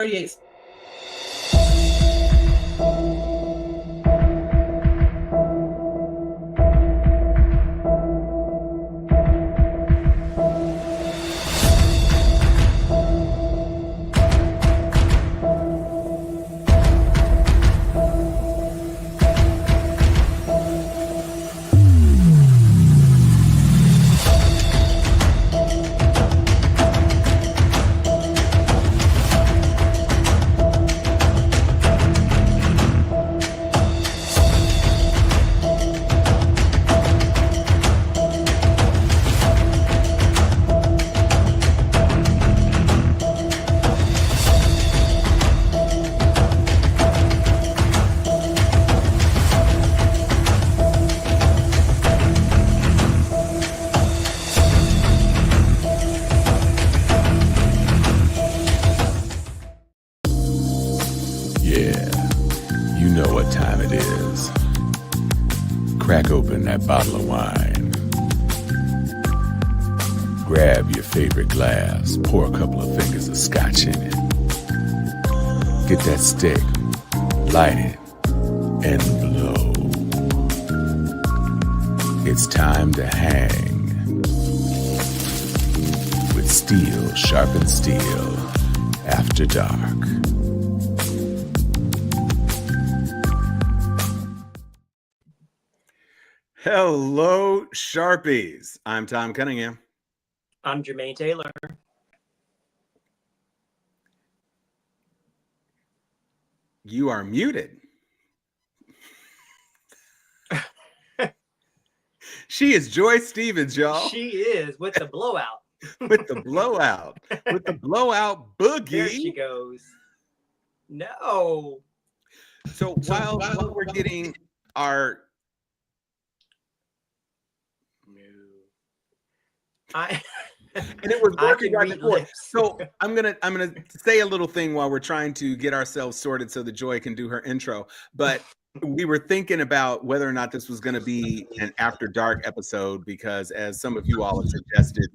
38. Crack open that bottle of wine. Grab your favorite glass, pour a couple of fingers of scotch in it. Get that stick, light it, and blow. It's time to hang with Steel Sharpened Steel After Dark. Hello, Sharpies. I'm Tom Cunningham. I'm Jermaine Taylor. You are muted. She is Joy Stevens, y'all. She is with the blowout. With the blowout. With the blowout boogie. There she goes. No. So while we're getting our... and it was working right before. So I'm gonna say a little thing while we're trying to get ourselves sorted so that Joy can do her intro. But we were thinking about whether or not this was going to be an After Dark episode because, as some of you all have suggested,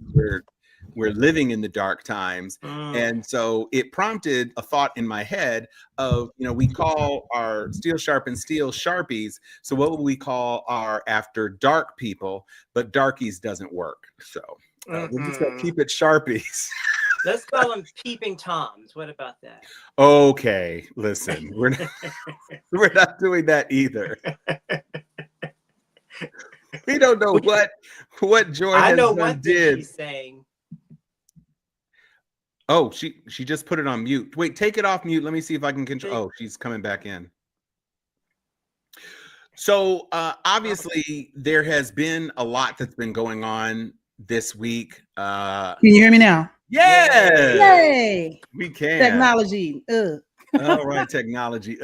we're living in the dark times, and so it prompted a thought in my head of, we call our Steel Sharpened Steel Sharpies. So what would we call our After Dark people? But Darkies doesn't work, so we're just gonna keep it Sharpies. Let's call them Peeping Toms. What about that? Okay, listen, we're not doing that either. We don't know what Joy I has know done one thing she's saying. Oh, she just put it on mute. Wait, take it off mute. Let me see if I can control. Oh, she's coming back in. So obviously there has been a lot that's been going on this week. Can you hear me now? Yes. Yay! We can. Technology. All right, technology.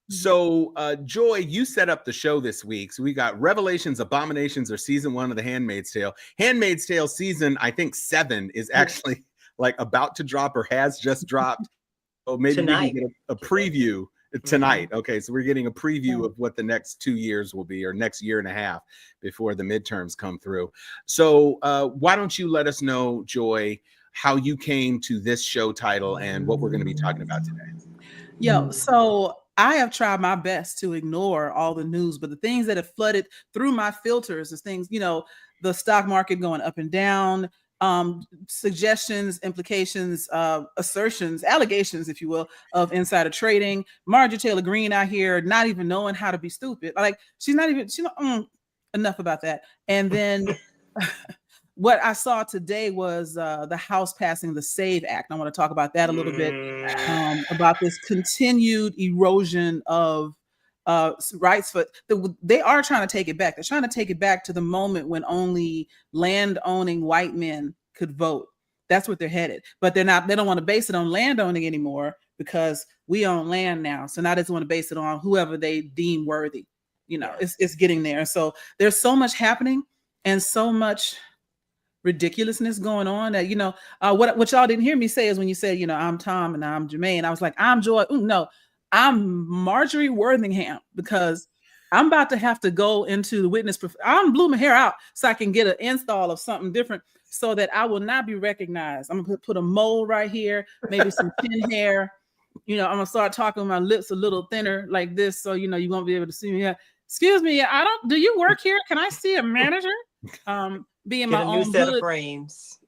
So Joy, you set up the show this week. So we got Revelations, Abominations, or season 1 of the Handmaid's Tale. Handmaid's Tale season, I think 7 is actually like about to drop or has just dropped. Oh, maybe Tonight. we can get a preview tonight. Okay, so we're getting a preview of what the next 2 years will be, or next year and a half before the midterms come through. So why don't you let us know, Joy, how you came to this show title and what we're going to be talking about today. So I have tried my best to ignore all the news, but the things that have flooded through my filters is things, the stock market going up and down, suggestions, implications, assertions, allegations, if you will, of insider trading. Marjorie Taylor Greene out here not even knowing how to be stupid. Like enough about that. And then what I saw today was the House passing the SAVE Act. I want to talk about that a little bit, about this continued erosion of rights. But they are trying to take it back. They're trying to take it back to the moment when only land-owning white men could vote. That's what they're headed. But they don't want to base it on land owning anymore because we own land now. So now they just want to base it on whoever they deem worthy. It's getting there. So there's so much happening and so much ridiculousness going on that, what y'all didn't hear me say is when you said, I'm Tom and I'm Jermaine, I was like, I'm Joy. No, I'm Marjorie Worthingham, because I'm about to have to go into the witness. I'm blew my hair out so I can get an install of something different so that I will not be recognized. I'm gonna put a mole right here, maybe some thin hair. I'm gonna start talking with my lips a little thinner like this, so you won't be able to see me. Excuse me, do you work here? Can I see a manager? Being my own set of frames.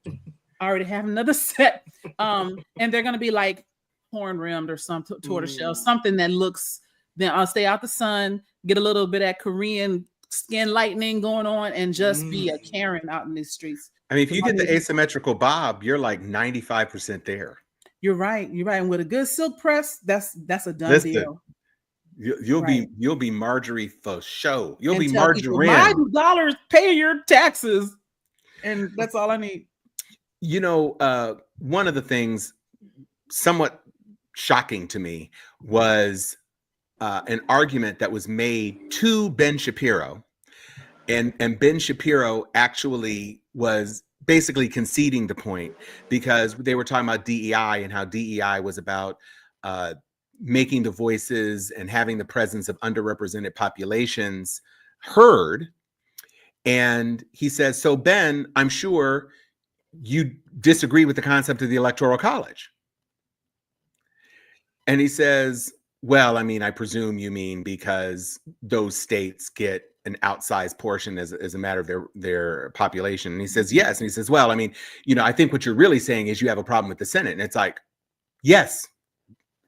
I already have another set. And they're gonna be like horn rimmed or some tortoiseshell, something that looks. Then I'll stay out the sun, get a little bit of that Korean skin lightening going on, and just be a Karen out in these streets. I mean, if you get the asymmetrical bob, you're like 95% there. You're right. And with a good silk press, that's a done deal. You'll be Marjorie for show. You'll be Margarine. My dollars pay your taxes, and that's all I need. One of the things somewhat shocking to me was an argument that was made to Ben Shapiro, and Ben Shapiro actually was basically conceding the point, because they were talking about DEI and how DEI was about making the voices and having the presence of underrepresented populations heard. And he says, so Ben, I'm sure you disagree with the concept of the Electoral College. And he says, well, I mean, I presume you mean because those states get an outsized portion as a matter of their population. And he says, yes. And he says, well, I mean, I think what you're really saying is you have a problem with the Senate. And it's like, yes.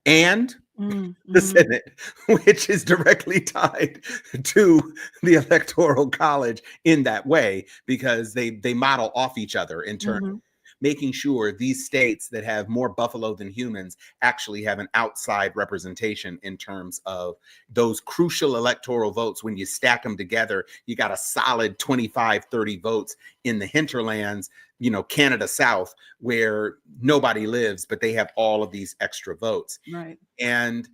And the Senate, which is directly tied to the Electoral College in that way, because they model off each other in terms of making sure these states that have more buffalo than humans actually have an outside representation in terms of those crucial electoral votes. When you stack them together, you got a solid 25, 30 votes in the hinterlands, Canada South, where nobody lives, but they have all of these extra votes. Right. And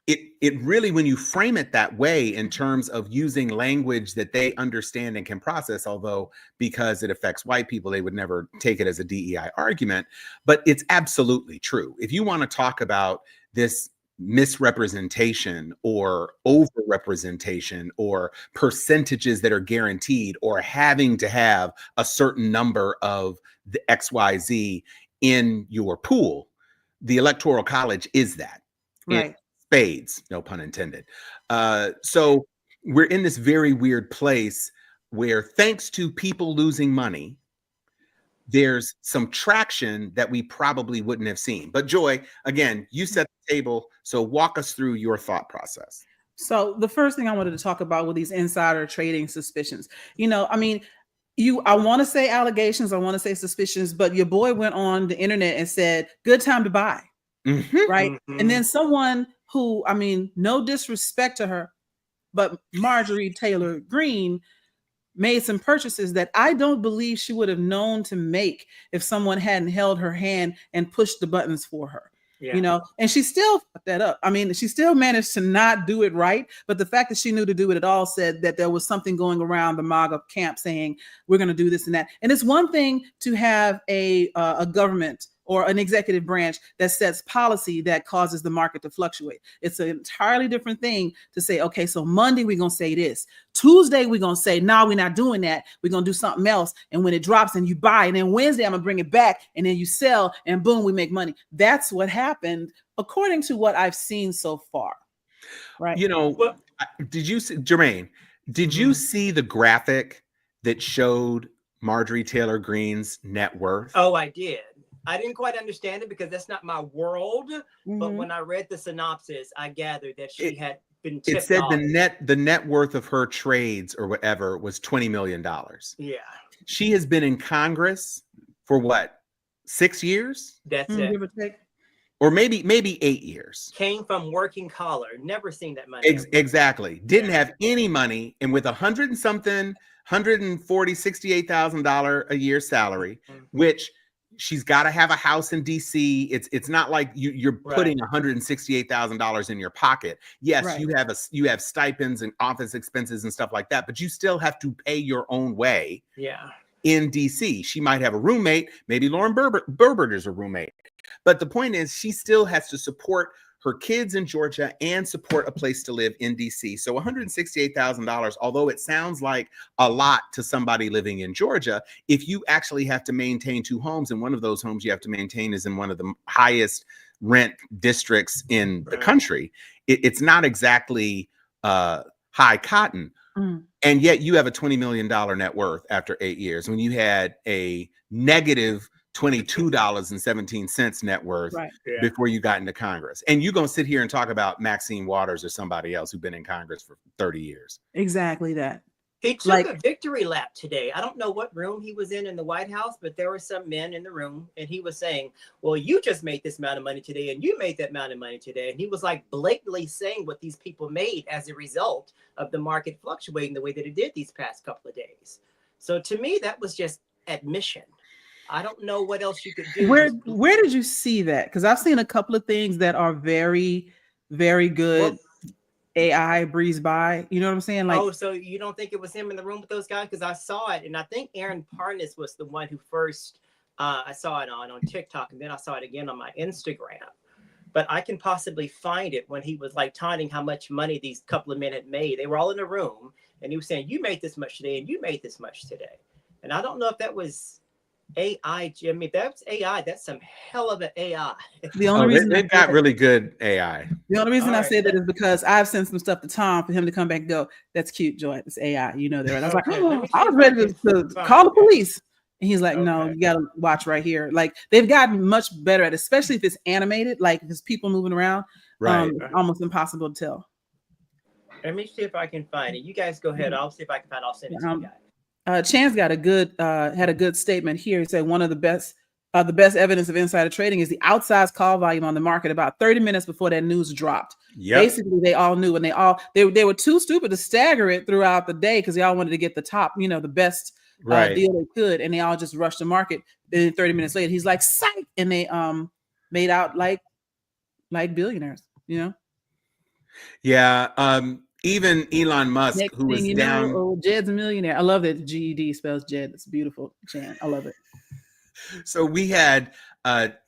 it really, when you frame it that way in terms of using language that they understand and can process, although because it affects white people, they would never take it as a DEI argument, but it's absolutely true. If you want to talk about this misrepresentation or overrepresentation or percentages that are guaranteed or having to have a certain number of the XYZ in your pool, the Electoral College is that. Right. Spades, no pun intended. So we're in this very weird place where, thanks to people losing money, there's some traction that we probably wouldn't have seen. But Joy, again, you set the table, so walk us through your thought process. So the first thing I wanted to talk about were these insider trading suspicions. I mean, I want to say allegations, I want to say suspicions, but your boy went on the internet and said, good time to buy. Right. And then someone who, I mean, no disrespect to her, but Marjorie Taylor Greene made some purchases that I don't believe she would have known to make if someone hadn't held her hand and pushed the buttons for her. Yeah. And she still fucked that up. I mean, she still managed to not do it right. But the fact that she knew to do it at all said that there was something going around the MAGA camp saying, we're going to do this and that. And it's one thing to have a government or an executive branch that sets policy that causes the market to fluctuate. It's an entirely different thing to say, okay, so Monday we're going to say this. Tuesday we're going to say, no, we're not doing that. We're going to do something else. And when it drops and you buy, and then Wednesday I'm going to bring it back, and then you sell, and boom, we make money. That's what happened, according to what I've seen so far. Right. Did you see, Jermaine, did you see the graphic that showed Marjorie Taylor Greene's net worth? Oh, I did. I didn't quite understand it because that's not my world. But when I read the synopsis, I gathered that she had been tipped off. It said off. the net worth of her trades or whatever was $20 million. Yeah. She has been in Congress for what, 6 years? That's it. Give or take. Or maybe 8 years. Came from working collar. Never seen that money. Exactly. Didn't have any money. And with $168,000 a year salary, which she's got to have a house in DC. It's not like you're putting $168,000 in your pocket. Yes, you have stipends and office expenses and stuff like that, but you still have to pay your own way. Yeah. In DC, she might have a roommate. Maybe Lauren Berbert is a roommate. But the point is, she still has to support her kids in Georgia and support a place to live in DC. So $168,000, although it sounds like a lot to somebody living in Georgia, if you actually have to maintain 2 homes, and one of those homes you have to maintain is in one of the highest rent districts in the country, it's not exactly high cotton. And yet you have a $20 million net worth after 8 years when you had a negative $22.17 net worth before you got into Congress. And you're going to sit here and talk about Maxine Waters or somebody else who's been in Congress for 30 years. Exactly that. He took a victory lap today. I don't know what room he was in the White House, but there were some men in the room, and he was saying, well, you just made this amount of money today, and you made that amount of money today. And he was like blatantly saying what these people made as a result of the market fluctuating the way that it did these past couple of days. So to me, that was just admission. I don't know what else you could do. Where did you see that? Because I've seen a couple of things that are very, very good. Well, AI breeze by, you know what I'm saying? Like, oh, so you don't think it was him in the room with those guys? Because I saw it, and I think Aaron Parnas was the one who first I saw it on TikTok, and then I saw it again on my Instagram. But I can possibly find it when he was like taunting how much money these couple of men had made. They were all in a room, and he was saying, "You made this much today, and you made this much today." And I don't know if that was AI, Jimmy. That's AI. That's some hell of an AI. The only reason they've got really good AI. The only reason I say that is because I've sent some stuff to Tom for him to come back and go, "That's cute, Joy. It's AI." You know that. Right? I was like, oh, I was ready to call the police. And he's like, no, you got to watch right here. Like, they've gotten much better at it, especially if it's animated, like if there's people moving around. It's almost impossible to tell. Let me see if I can find it. You guys go ahead. I'll see if I can find it. I'll send it to you guys. Chance got a good had a good statement here. He said one of the best evidence of insider trading is the outsized call volume on the market about 30 minutes before that news dropped. Basically, they all knew, and they were too stupid to stagger it throughout the day because they all wanted to get the top, the best deal they could, and they all just rushed the market. Then 30 minutes later, he's like, "Psych!" and they made out like billionaires. Yeah. Even Elon Musk, who was down. Jed's a millionaire. I love that GED spells Jed. It's beautiful, Jan. I love it. So we had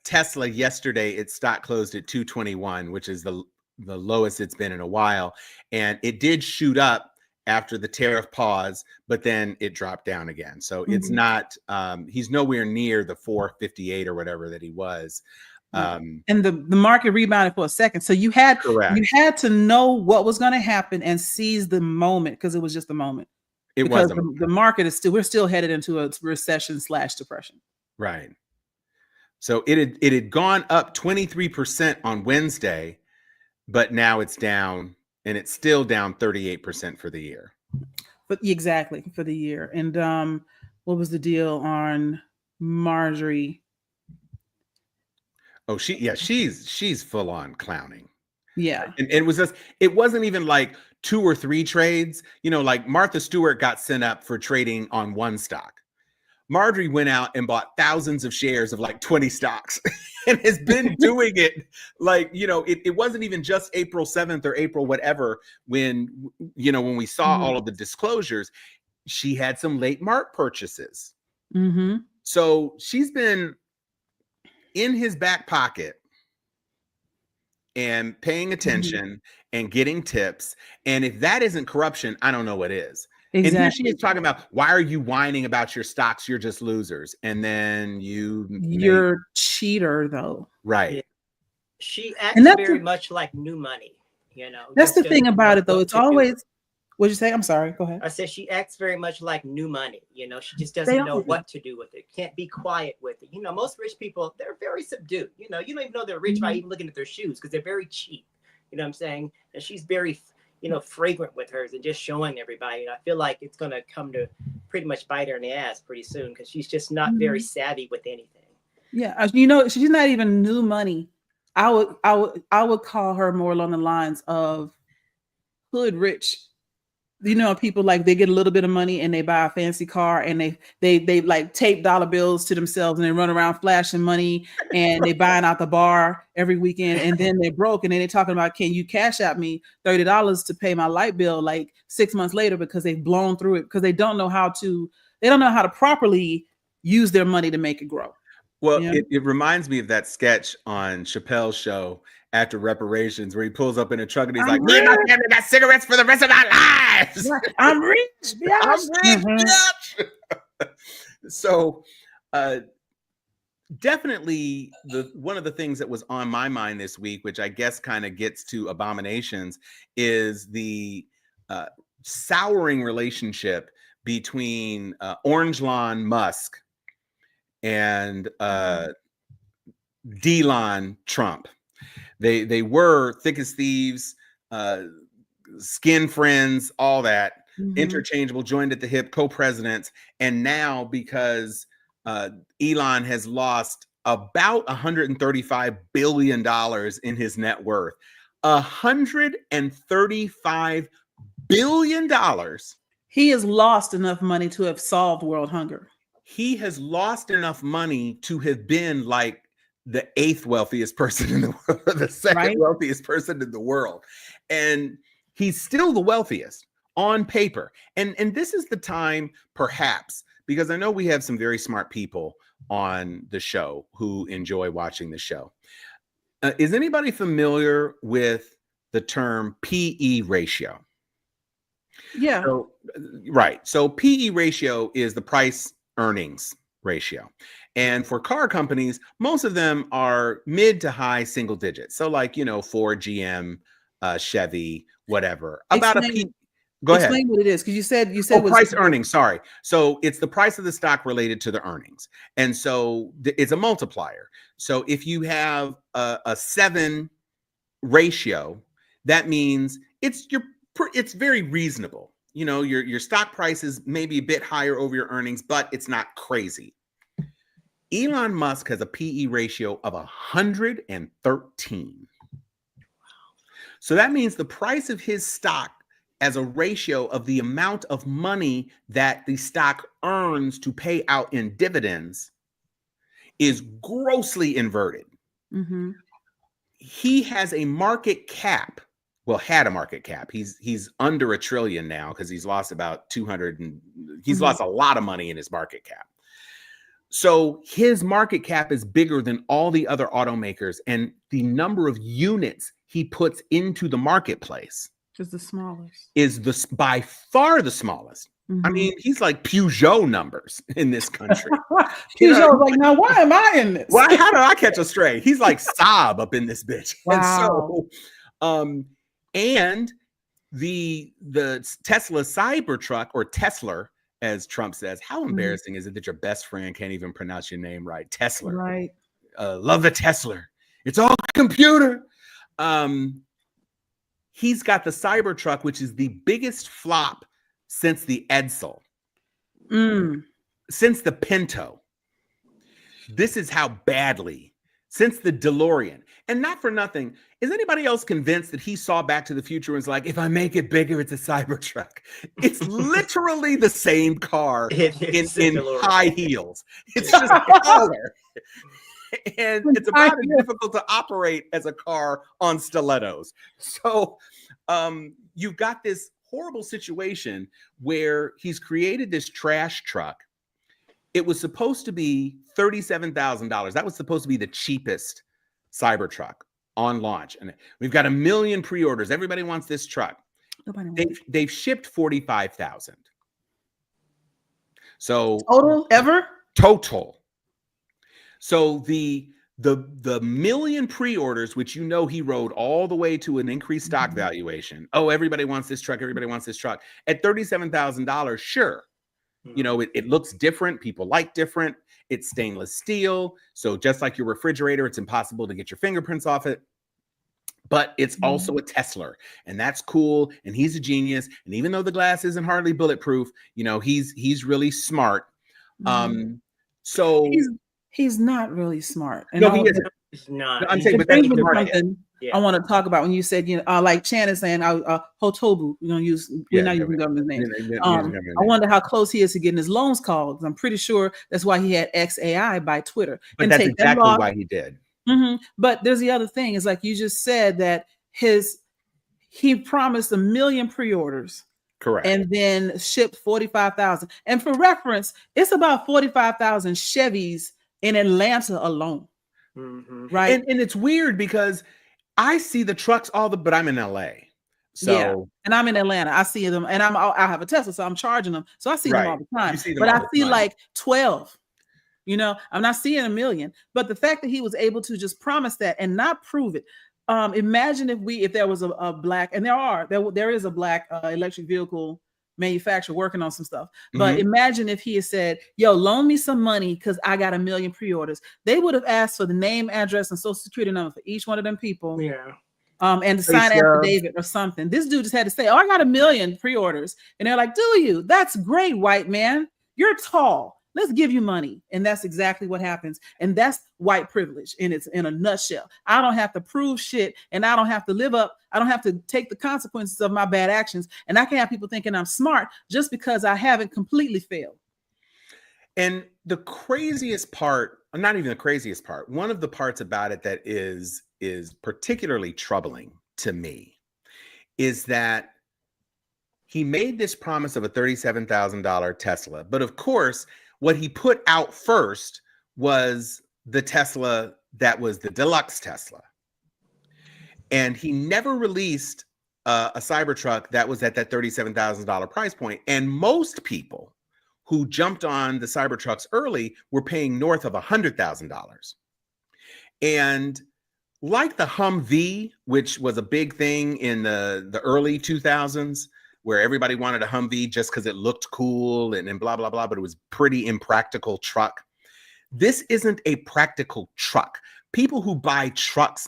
Tesla yesterday. Its stock closed at 221, which is the lowest it's been in a while. And it did shoot up after the tariff pause, but then it dropped down again. So it's not, he's nowhere near the 458 or whatever that he was. And the market rebounded for a second. So you had to know what was going to happen and seize the moment, because it was just a moment. Because the market is we're still headed into a recession/depression. Right. So it had gone up 23% on Wednesday, but now it's down, and it's still down 38% for the year. But exactly, for the year. And what was the deal on Marjorie? Oh, she's full on clowning. Yeah. And it wasn't even like 2 or 3 trades. Like Martha Stewart got sent up for trading on one stock. Marjorie went out and bought thousands of shares of like 20 stocks and has been doing it like, it wasn't even just April 7th or April whatever when we saw all of the disclosures. She had some late March purchases. So she's been in his back pocket and paying attention and getting tips. And if that isn't corruption, I don't know what is. Exactly. And here she is talking about, why are you whining about your stocks? You're just losers. And then you're cheater though. Right. Yeah. She acts very much like new money, That's the thing about it though. It's always, what'd you say? I'm sorry. Go ahead. I said she acts very much like new money. She just doesn't know what to do with it. Can't be quiet with it. Most rich people, they're very subdued. You don't even know they're rich by even looking at their shoes because they're very cheap. You know what I'm saying? And she's very, fragrant with hers and just showing everybody. And I feel like it's going to come to pretty much bite her in the ass pretty soon because she's just not very savvy with anything. Yeah. She's not even new money. I would call her more along the lines of hood rich. People like they get a little bit of money and they buy a fancy car and they like tape dollar bills to themselves and they run around flashing money and they buying out the bar every weekend, and then they're broke and then they're talking about, can you cash out me $30 to pay my light bill like 6 months later because they've blown through it because they don't know how to properly use their money to make it grow. Well, it reminds me of that sketch on Chappelle's show. after reparations, where he pulls up in a truck and he's like, "Me and my family got cigarettes for the rest of our lives. I'm rich, bitch. I'm rich, bitch." So, definitely one of the things that was on my mind this week, which I guess kind of gets to Abominations, is the souring relationship between Orange Lawn Musk and Delon Trump. They were thick as thieves, skin friends, all that, interchangeable, joined at the hip, co-presidents. And now, because Elon has lost about $135 billion in his net worth, $135 billion. He has lost enough money to have solved world hunger. He has lost enough money to have been like the 8th wealthiest person in the world, the 2nd wealthiest person in the world. And he's still the wealthiest on paper. And this is the time, perhaps, because I know we have some very smart people on the show who enjoy watching the show. Is anybody familiar with the term PE ratio? Yeah. So, right. So PE ratio is the price earnings ratio. And for car companies, most of them are mid to high single digits. So like, Ford, GM, Chevy, whatever. About Go ahead. Explain what it is, because you said price earnings. Sorry. So it's the price of the stock related to the earnings. And so it's a multiplier. So if you have a 7 ratio, that means it's very reasonable. Your stock price is maybe a bit higher over your earnings, but it's not crazy. Elon Musk has a PE ratio of 113. So that means the price of his stock as a ratio of the amount of money that the stock earns to pay out in dividends is grossly inverted. He has a market cap. Well, had a market cap. He's under $1 trillion now because he's lost about 200 and he's lost a lot of money in his market cap. So his market cap is bigger than all the other automakers, and the number of units he puts into the marketplace is the smallest. Is by far the smallest. I mean, he's like Peugeot numbers in this country. Peugeot's like, now why am I in this? Why? How did I catch a stray? He's like Saab up in this bitch. Wow. And so, and the Tesla Cybertruck, or Tesla, as Trump says, how embarrassing is it that your best friend can't even pronounce your name right? Tesla. Right. Love the Tesla. It's all computer. He's got the Cybertruck, which is the biggest flop since the Edsel, since the Pinto. This is how badly, since the DeLorean. And not for nothing, is anybody else convinced that he saw Back to the Future and was like, if I make it bigger, it's a Cybertruck? It's literally the same car in high heels. It's just color. And it's about as difficult to operate as a car on stilettos. So you've got this horrible situation where he's created this trash truck. It was supposed to be $37,000. That was supposed to be the cheapest Cybertruck on launch. And we've got 1 million pre-orders. Everybody wants this truck. They've shipped 45,000. So total. So the 1 million pre-orders, which he rode all the way to an increased stock valuation. Oh, everybody wants this truck. Everybody wants this truck at $37,000. Sure. It looks different. People like different. It's stainless steel. So just like your refrigerator, it's impossible to get your fingerprints off it. But it's also a Tesla, and that's cool. And he's a genius. And even though the glass isn't hardly bulletproof, he's really smart. So he's not really smart. And no, he isn't. He's not. No, I'm saying, but that's something I want to talk about when you said, like Chan is saying, Hotobu, we're not using government names. I wonder how close he is to getting his loans called. I'm pretty sure that's why he had XAI by Twitter. But that's exactly why he did. But there's the other thing, is like you just said, that he promised 1 million pre-orders. Correct. And then shipped 45,000. And for reference, it's about 45,000 Chevys in Atlanta alone. Right. And it's weird because I see the trucks but I'm in LA. So yeah, and I'm in Atlanta. I see them, and I have a Tesla, so I'm charging them. So I see them all right. the time. You see them But all I the see time. like 12. You know, I'm not seeing a million. But the fact that he was able to just promise that and not prove it. Imagine if there was a black, and there is a black electric vehicle manufacturer working on some stuff. But imagine if he had said, "Yo, loan me some money because I got 1 million pre-orders." They would have asked for the name, address, and social security number for each one of them people. Yeah. And to sign affidavit or something. This dude just had to say, "Oh, I got 1 million pre-orders," and they're like, "Do you? That's great, white man. You're tall. Let's give you money." And that's exactly what happens. And that's white privilege in a nutshell. I don't have to prove shit, and I don't have to live up. I don't have to take the consequences of my bad actions. And I can have people thinking I'm smart just because I haven't completely failed. And the craziest part, not even the craziest part, one of the parts about it that is particularly troubling to me is that he made this promise of a $37,000 Tesla. But of course, what he put out first was the Tesla that was the deluxe Tesla. And he never released a Cybertruck that was at that $37,000 price point. And most people who jumped on the Cybertrucks early were paying north of $100,000. And like the Humvee, which was a big thing in the early 2000s, where everybody wanted a Humvee just because it looked cool and blah, blah, blah, but it was pretty impractical truck. This isn't a practical truck. People who buy trucks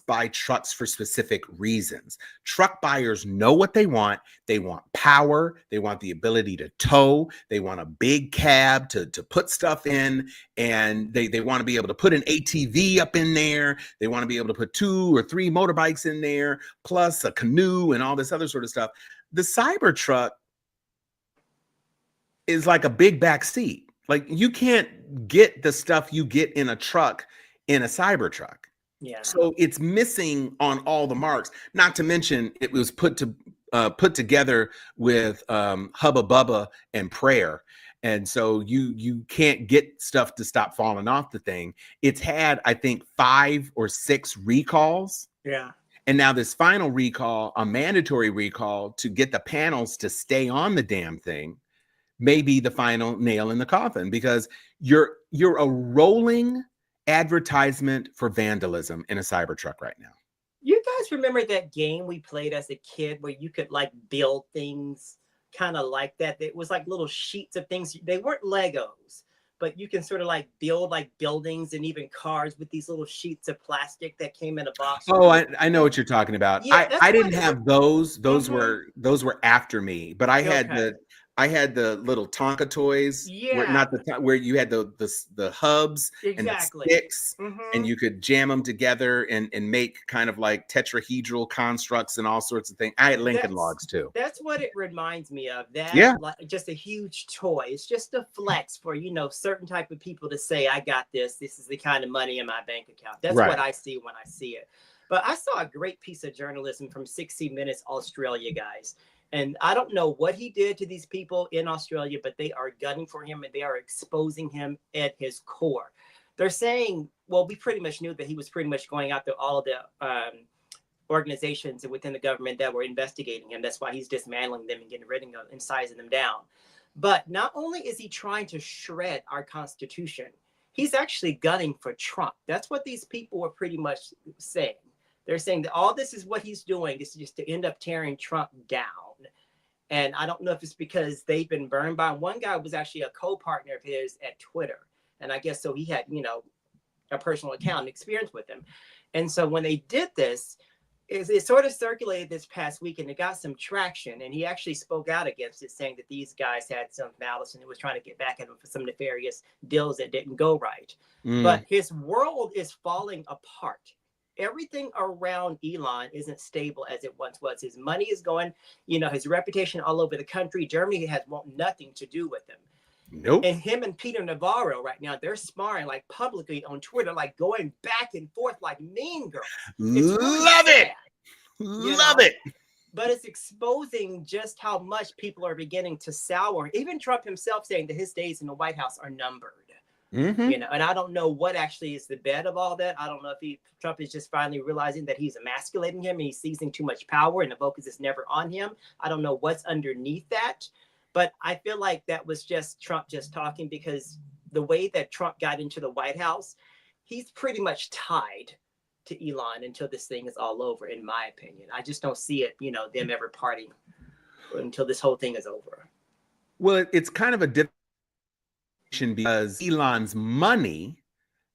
for specific reasons. Truck buyers know what they want. They want power. They want the ability to tow. They want a big cab to put stuff in. And they want to be able to put an ATV up in there. They want to be able to put 2 or 3 motorbikes in there, plus a canoe and all this other sort of stuff. The Cybertruck is like a big back seat. Like, you can't get the stuff you get in a truck in a Cybertruck. Yeah. So it's missing on all the marks. Not to mention, it was put together with Hubba Bubba and prayer. And so you can't get stuff to stop falling off the thing. It's had, I think, 5 or 6 recalls. Yeah. And now this final recall, a mandatory recall to get the panels to stay on the damn thing, may be the final nail in the coffin, because you're a rolling advertisement for vandalism in a Cybertruck right now. You guys remember that game we played as a kid where you could like build things kind of like that? It was like little sheets of things. They weren't Legos, but you can sort of like build like buildings and even cars with these little sheets of plastic that came in a box. Oh, I know what you're talking about. Yeah, I didn't have those. Those were after me, but I had the little Tonka toys. Yeah. Where you had the hubs and the sticks, and you could jam them together and make kind of like tetrahedral constructs and all sorts of things. I had Lincoln Logs too. That's what it reminds me of. That, yeah, like, just a huge toy. It's just a flex for, certain type of people to say, I got this. This is the kind of money in my bank account. That's what I see when I see it. But I saw a great piece of journalism from 60 Minutes Australia, guys. And I don't know what he did to these people in Australia, but they are gunning for him and they are exposing him at his core. They're saying, well, we pretty much knew that he was pretty much going after all of the organizations within the government that were investigating him. That's why he's dismantling them and getting rid of them and sizing them down. But not only is he trying to shred our Constitution, he's actually gunning for Trump. That's what these people were pretty much saying. They're saying that all this is what he's doing. This is just to end up tearing Trump down. And I don't know if it's because they've been burned by him. One guy was actually a co-partner of his at Twitter. And I guess so he had, a personal account and experience with him. And so when they did this, it sort of circulated this past week and it got some traction. And he actually spoke out against it, saying that these guys had some malice and he was trying to get back at them for some nefarious deals that didn't go right. But his world is falling apart. Everything around Elon isn't stable as it once was. His money is going, his reputation all over the country. Germany has nothing to do with him. Nope. And him and Peter Navarro right now, they're sparring like publicly on Twitter, like going back and forth like Mean Girls. Love it. But it's exposing just how much people are beginning to sour. Even Trump himself saying that his days in the White House are numbered. You know, and I don't know what actually is the bed of all that. I don't know if Trump is just finally realizing that he's emasculating him and he's seizing too much power and the focus is never on him. I don't know what's underneath that, but I feel like that was just Trump just talking, because the way that Trump got into the White House, he's pretty much tied to Elon until this thing is all over, in my opinion. I just don't see it, you know, them ever parting until this whole thing is over. Well, it's kind of a different because Elon's money,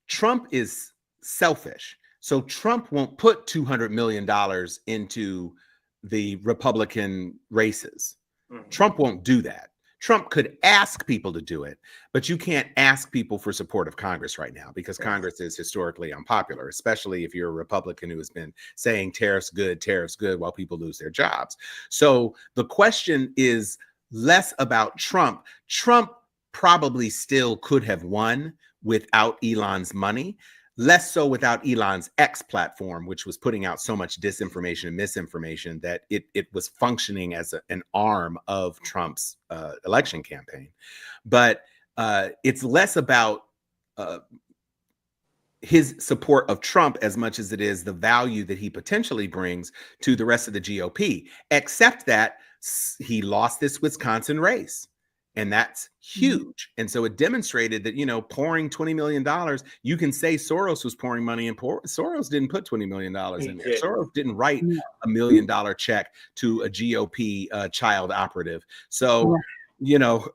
Trump is selfish. So Trump won't put $200 million into the Republican races. Trump won't do that. Trump could ask people to do it, but you can't ask people for support of Congress right now, because Congress is historically unpopular, especially if you're a Republican who has been saying tariffs good while people lose their jobs. So the question is less about Trump. Trump probably still could have won without Elon's money, less so without Elon's X platform, which was putting out so much disinformation and misinformation that it was functioning as an arm of Trump's election campaign. But it's less about his support of Trump as much as it is the value that he potentially brings to the rest of the GOP, except that he lost this Wisconsin race. And that's huge. And so it demonstrated that, you know, pouring $20 million, you can say Soros was pouring money, and Soros didn't put $20 million in there. Soros didn't write $1 million check to a GOP child operative. So, you know,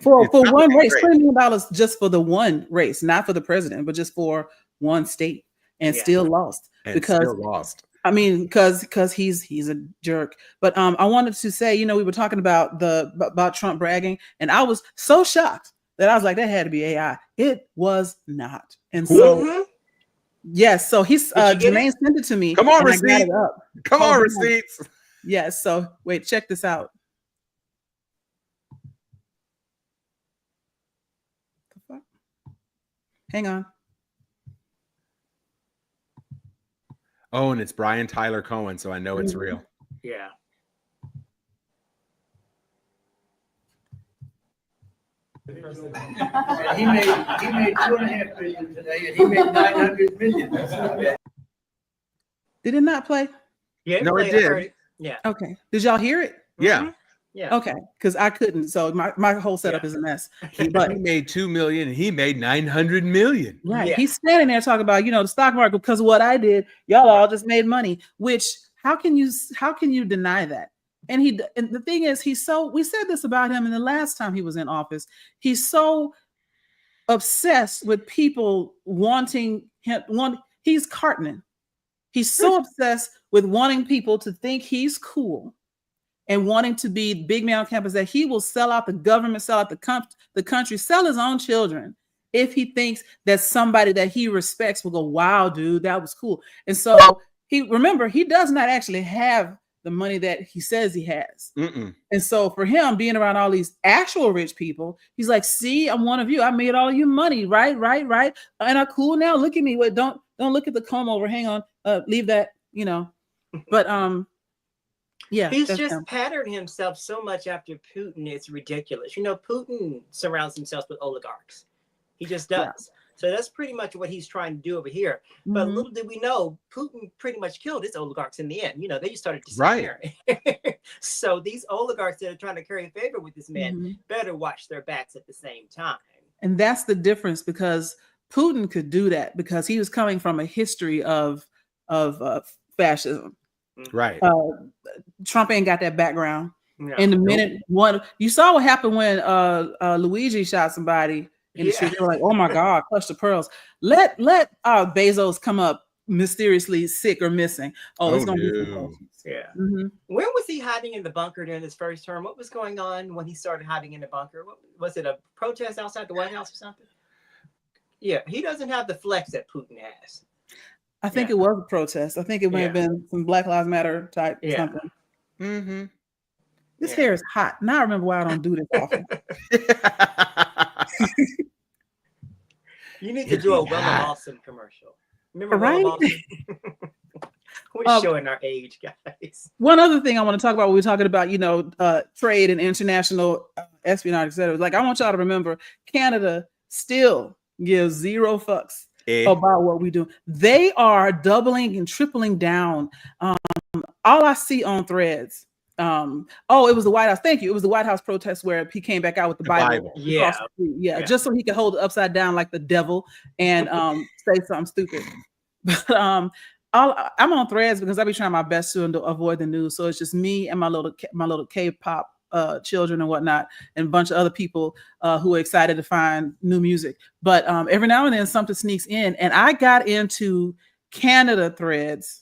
for one race, $20 million just for the one race, not for the president, but just for one state, and still lost. I mean, because he's a jerk. But I wanted to say, you know, we were talking about Trump bragging, and I was so shocked that I was like, that had to be AI. It was not. And so yes, so he's Jermaine sent it to me. Come on, receipts. Come on, receipts. Yes. So wait, check this out. Hang on. Oh, and it's Brian Tyler Cohen, so I know it's real. Yeah. And he made $2.5 billion today, and he made $900 million. Did it not play? Yeah, no, it did. Yeah. Okay. Did y'all hear it? Yeah. Yeah. Okay, because I couldn't. So my whole setup is a mess. But he made $2 million and he made $900 million. Right. Yeah. He's standing there talking about, you know, the stock market, because of what I did, y'all all just made money. Which how can you deny that? And the thing is, we said this about him in the last time he was in office. He's so obsessed with people wanting him. He's Cartman. He's so obsessed with wanting people to think he's cool and wanting to be big man on campus that he will sell out the government, sell out the country, sell his own children if he thinks that somebody that he respects will go, wow, dude, that was cool. And so he does not actually have the money that he says he has. And so for him, being around all these actual rich people, he's like, see, I'm one of you. I made all of you money, right? And I'm cool now. Look at me. Wait, don't look at the comb over. Hang on. Leave that, you know. But yeah, he's just patterned himself so much after Putin. It's ridiculous. You know, Putin surrounds himself with oligarchs. He just does. Yeah. So that's pretty much what he's trying to do over here. But little did we know, Putin pretty much killed his oligarchs in the end. You know, they just started disappearing. Right. So these oligarchs that are trying to curry favor with this man better watch their backs at the same time. And that's the difference, because Putin could do that because he was coming from a history of fascism. Right. Trump ain't got that background. No. In the minute you saw what happened when Luigi shot somebody in the street. They were like, "Oh my God, clutch the pearls." Let Bezos come up mysteriously sick or missing. It's gonna be When was he hiding in the bunker during his first term? What was going on when he started hiding in the bunker? Was it a protest outside the White House or something? Yeah, he doesn't have the flex that Putin has. I think it was a protest. I think it may have been some Black Lives Matter type something. This hair is hot. Now I remember why I don't do this often. You need to do a Wella Lawson commercial. Remember Wella Lawson? We're showing our age, guys. One other thing I want to talk about when we're talking about, you know, trade and international espionage, et cetera. Like, I want y'all to remember Canada still give zero fucks about what we do. They are doubling and tripling down. All I see on threads. It was the White House. Thank you. It was the White House protest where he came back out with the Bible. Yeah. Just so he could hold it upside down like the devil and say something stupid. But I'm on threads because I be trying my best to avoid the news. So it's just me and my little K-pop children and whatnot, and a bunch of other people who are excited to find new music. But every now and then something sneaks in, and I got into Canada threads.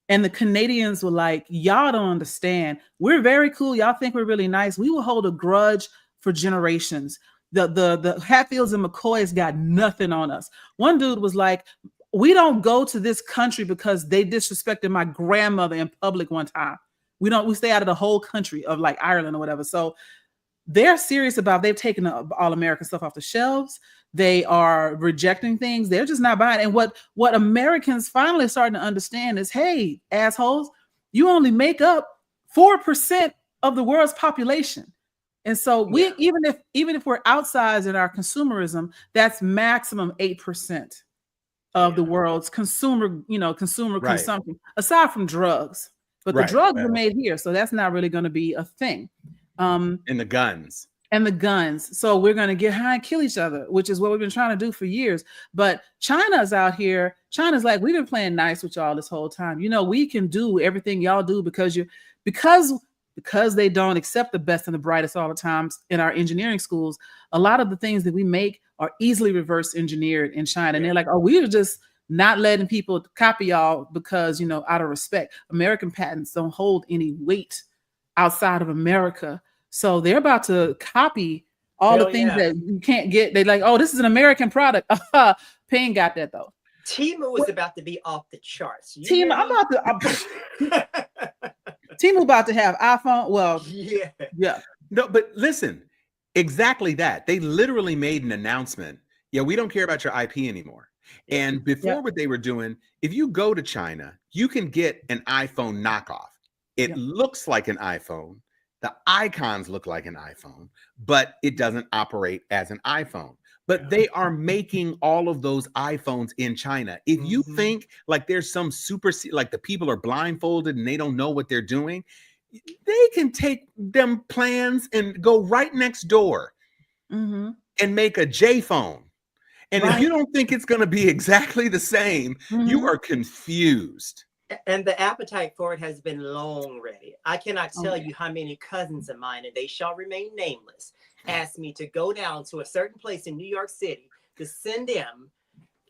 And the Canadians were like, y'all don't understand. We're very cool. Y'all think we're really nice. We will hold a grudge for generations. The Hatfields and McCoys got nothing on us. One dude was like, we don't go to this country because they disrespected my grandmother in public one time. We stay out of the whole country of like Ireland or whatever. So they're serious about, they've taken the all American stuff off the shelves. They are rejecting things. They're just not buying. And what Americans finally starting to understand is, hey, assholes, you only make up 4% of the world's population. And so even if we're outsized in our consumerism, that's maximum 8% of the world's consumer consumption, aside from drugs. But the drugs are made here, so that's not really going to be a thing. And the guns. So we're going to get high and kill each other, which is what we've been trying to do for years. But China's out here. China's like, we've been playing nice with y'all this whole time. We can do everything y'all do because they don't accept the best and the brightest all the times in our engineering schools. A lot of the things that we make are easily reverse engineered in China. And they're like, we're just not letting people copy y'all because, out of respect. American patents don't hold any weight outside of America. So they're about to copy all the things that you can't get. They're like, this is an American product. Payne got that though. Temu was about to be off the charts. Temu about to have iPhone. Well, yeah. No, but listen, exactly that. They literally made an announcement. Yeah, we don't care about your IP anymore. And before what they were doing, if you go to China, you can get an iPhone knockoff. It looks like an iPhone. The icons look like an iPhone, but it doesn't operate as an iPhone. But they are making all of those iPhones in China. If you think like there's some like the people are blindfolded and they don't know what they're doing, they can take them plans and go right next door and make a J phone. And if you don't think it's going to be exactly the same, you are confused. And the appetite for it has been long ready. I cannot tell you how many cousins of mine, and they shall remain nameless, asked me to go down to a certain place in New York City to send them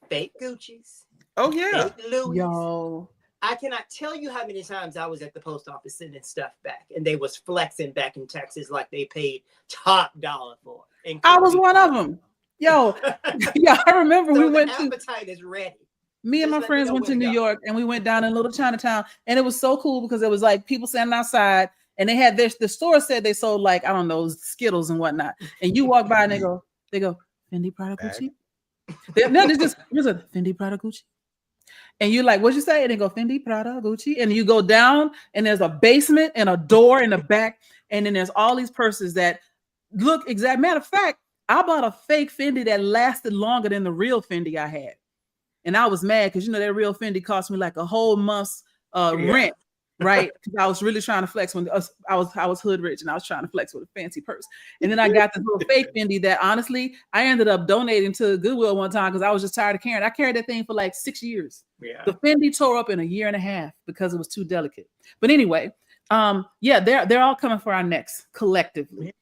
fake Gucci's. Oh, yeah. Fake Louis. Yo. I cannot tell you how many times I was at the post office sending stuff back, and they was flexing back in Texas like they paid top dollar for it. I was one of them. Yo, I remember we went to. The appetite is ready. Me and my friends went to New York, and we went down in Little Chinatown, and it was so cool because it was like people standing outside, and they had the store said they sold like, I don't know, Skittles and whatnot. And you walk by and they go, Fendi Prada Gucci. There's just a Fendi Prada Gucci. And you're like, what'd you say? And they go, Fendi Prada Gucci. And you go down and there's a basement and a door in the back. And then there's all these purses that look exact. Matter of fact, I bought a fake Fendi that lasted longer than the real Fendi I had. And I was mad because, that real Fendi cost me like a whole month's rent, right? Because I was really trying to flex when I was hood rich and I was trying to flex with a fancy purse. And then I got this little fake Fendi that honestly, I ended up donating to Goodwill one time because I was just tired of carrying. I carried that thing for like 6 years. Yeah. The Fendi tore up in a year and a half because it was too delicate. But anyway, they're all coming for our necks collectively.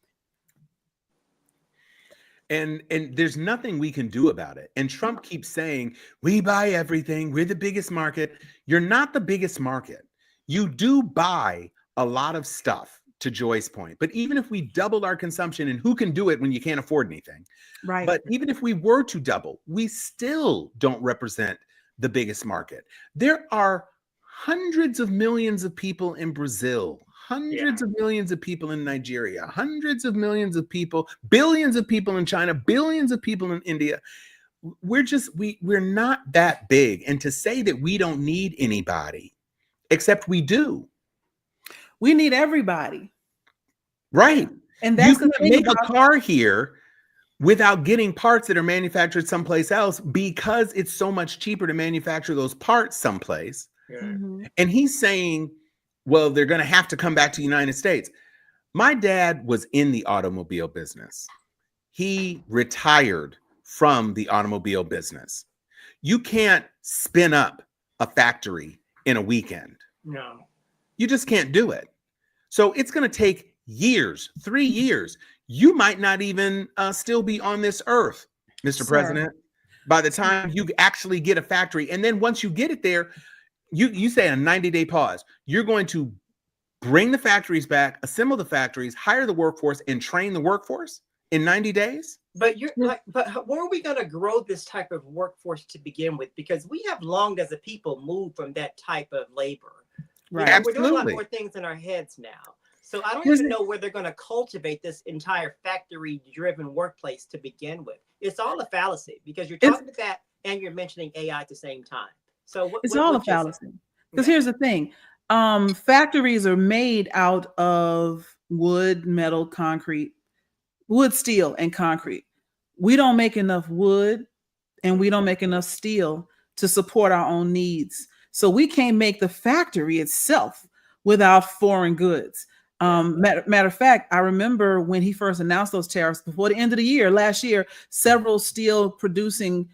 And there's nothing we can do about it. And Trump keeps saying, we buy everything. We're the biggest market. You're not the biggest market. You do buy a lot of stuff, to Joy's point. But even if we doubled our consumption, and who can do it when you can't afford anything? Right. But even if we were to double, we still don't represent the biggest market. There are hundreds of millions of people in Brazil, hundreds of millions of people in Nigeria, hundreds of millions of people, billions of people in China, billions of people in India. We're not that big. And to say that we don't need anybody, except we do. We need everybody. Right. And that's you can make a car here without getting parts that are manufactured someplace else because it's so much cheaper to manufacture those parts someplace. And he's saying, well, they're going to have to come back to the United States. My dad was in the automobile business. He retired from the automobile business. You can't spin up a factory in a weekend. No. You just can't do it. So it's going to take years, 3 years. You might not even still be on this earth, Mr. President, by the time you actually get a factory. And then once you get it there, you say a 90-day pause. You're going to bring the factories back, assemble the factories, hire the workforce, and train the workforce in 90 days? But you're like, but where are we going to grow this type of workforce to begin with? Because we have long as a people moved from that type of labor. Right. You know, we're doing a lot more things in our heads now. So I don't even know where they're going to cultivate this entire factory-driven workplace to begin with. It's all a fallacy because you're talking to that and you're mentioning AI at the same time. So it's all a fallacy. Because here's the thing. Factories are made out of wood, metal, concrete, wood, steel, and concrete. We don't make enough wood and we don't make enough steel to support our own needs. So we can't make the factory itself without foreign goods. Matter of fact, I remember when he first announced those tariffs before the end of the year, last year, several steel producing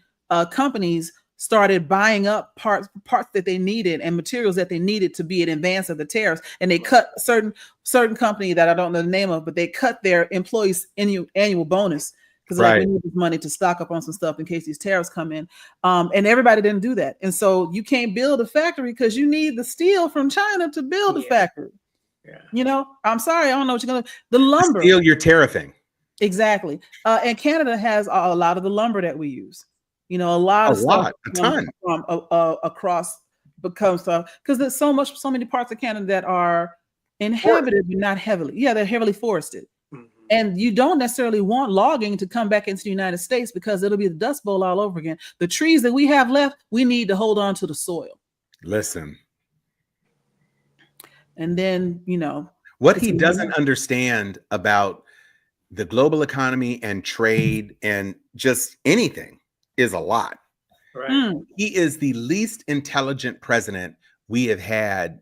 companies started buying up parts that they needed and materials that they needed to be in advance of the tariffs. And they cut certain company that I don't know the name of, but they cut their employees' annual bonus because like, we need this money to stock up on some stuff in case these tariffs come in. And everybody didn't do that. And so you can't build a factory because you need the steel from China to build a factory. Yeah. You know, I'm sorry, I don't know what you're gonna. The lumber. Steel, you're tariffing. Exactly. And Canada has a lot of the lumber that we use. You know, a ton from across becomes because there's so many parts of Canada that are inhabited but not heavily. Yeah, they're heavily forested. And you don't necessarily want logging to come back into the United States because it'll be the Dust Bowl all over again. The trees that we have left, we need to hold on to the soil. Listen. And then, you know. What he doesn't understand about the global economy and trade and just anything is a lot. Right. He is the least intelligent president we have had.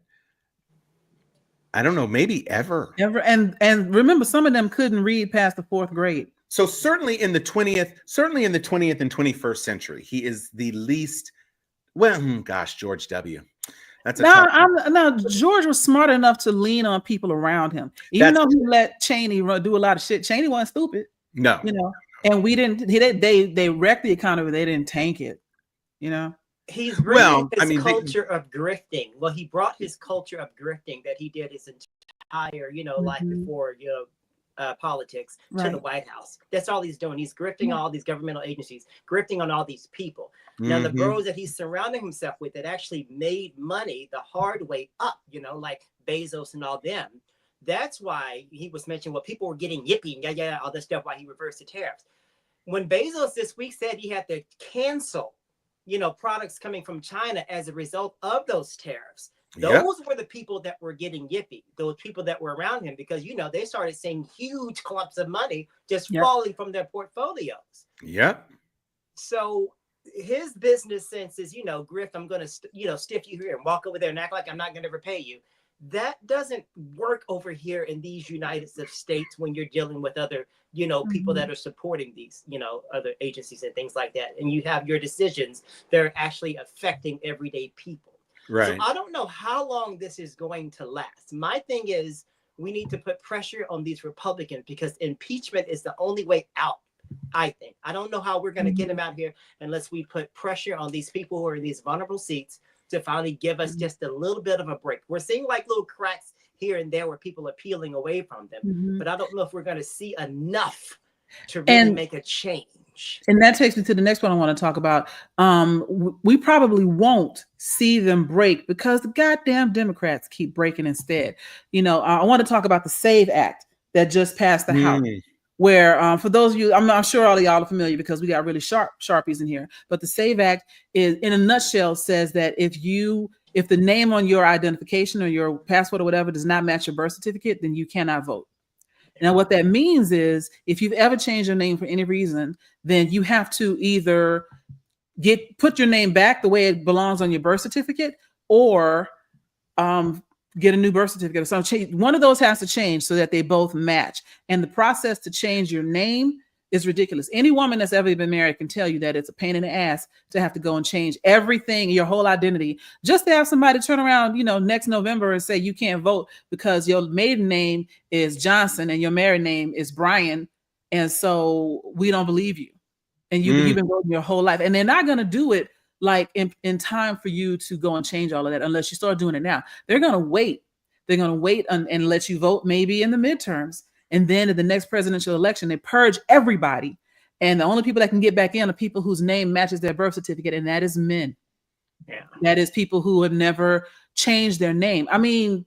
I don't know, maybe ever. And remember, some of them couldn't read past the 4th grade. So certainly in the 20th and 21st century, he is the least. Well, gosh, George W. That's now George was smart enough to lean on people around him, even though he let Cheney do a lot of shit. Cheney wasn't stupid. No, you know, and we didn't. They wrecked the economy. They didn't tank it. You know. He's bringing his culture of grifting. Well, he brought his culture of grifting that he did his entire, life before, politics to the White House. That's all he's doing. He's grifting all these governmental agencies, grifting on all these people. Now, the bros that he's surrounding himself with that actually made money the hard way up, like Bezos and all them. That's why he was mentioning, well, people were getting yippee, all this stuff, why he reversed the tariffs. When Bezos this week said he had to cancel products coming from China as a result of those tariffs. Those were the people that were getting yippee, those people that were around him, because, they started seeing huge clumps of money just falling from their portfolios. Yep. So his business sense is, Griff, I'm going to, stiff you here and walk over there and act like I'm not going to repay you. That doesn't work over here in these United States when you're dealing with other, people that are supporting these, other agencies and things like that. And you have your decisions that are actually affecting everyday people. Right. So I don't know how long this is going to last. My thing is we need to put pressure on these Republicans because impeachment is the only way out, I think. I don't know how we're going to get them out here unless we put pressure on these people who are in these vulnerable seats to finally give us just a little bit of a break. We're seeing like little cracks here and there where people are peeling away from them, but I don't know if we're going to see enough to really make a change. And that takes me to the next one I want to talk about. We probably won't see them break because the goddamn Democrats keep breaking instead. I want to talk about the SAVE Act that just passed the House. Where for those of you, I'm sure all of y'all are familiar because we got really sharpies in here. But the SAVE Act is, in a nutshell, says that if the name on your identification or your passport or whatever does not match your birth certificate, then you cannot vote. Now, what that means is if you've ever changed your name for any reason, then you have to either put your name back the way it belongs on your birth certificate, or get a new birth certificate. So one of those has to change so that they both match. And the process to change your name is ridiculous. Any woman that's ever been married can tell you that it's a pain in the ass to have to go and change everything, your whole identity, just to have somebody turn around, next November and say you can't vote because your maiden name is Johnson and your married name is Brian. And so we don't believe you. And you've been voting your whole life. And they're not going to do it like in time for you to go and change all of that unless you start doing it now. They're going to wait. They're going to wait and let you vote maybe in the midterms. And then at the next presidential election, they purge everybody. And the only people that can get back in are people whose name matches their birth certificate. And that is men. Yeah. That is people who have never changed their name. I mean,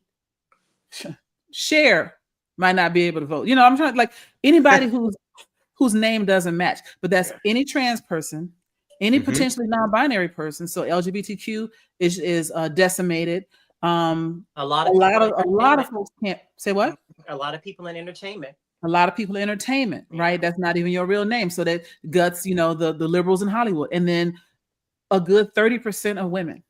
Cher might not be able to vote. I'm trying like anybody whose name doesn't match, but that's any trans person, any potentially non-binary person. So LGBTQ is decimated. A lot of folks can't say what? A lot of people in entertainment. A lot of people in entertainment, right? That's not even your real name. So that guts, the liberals in Hollywood. And then a good 30% of women,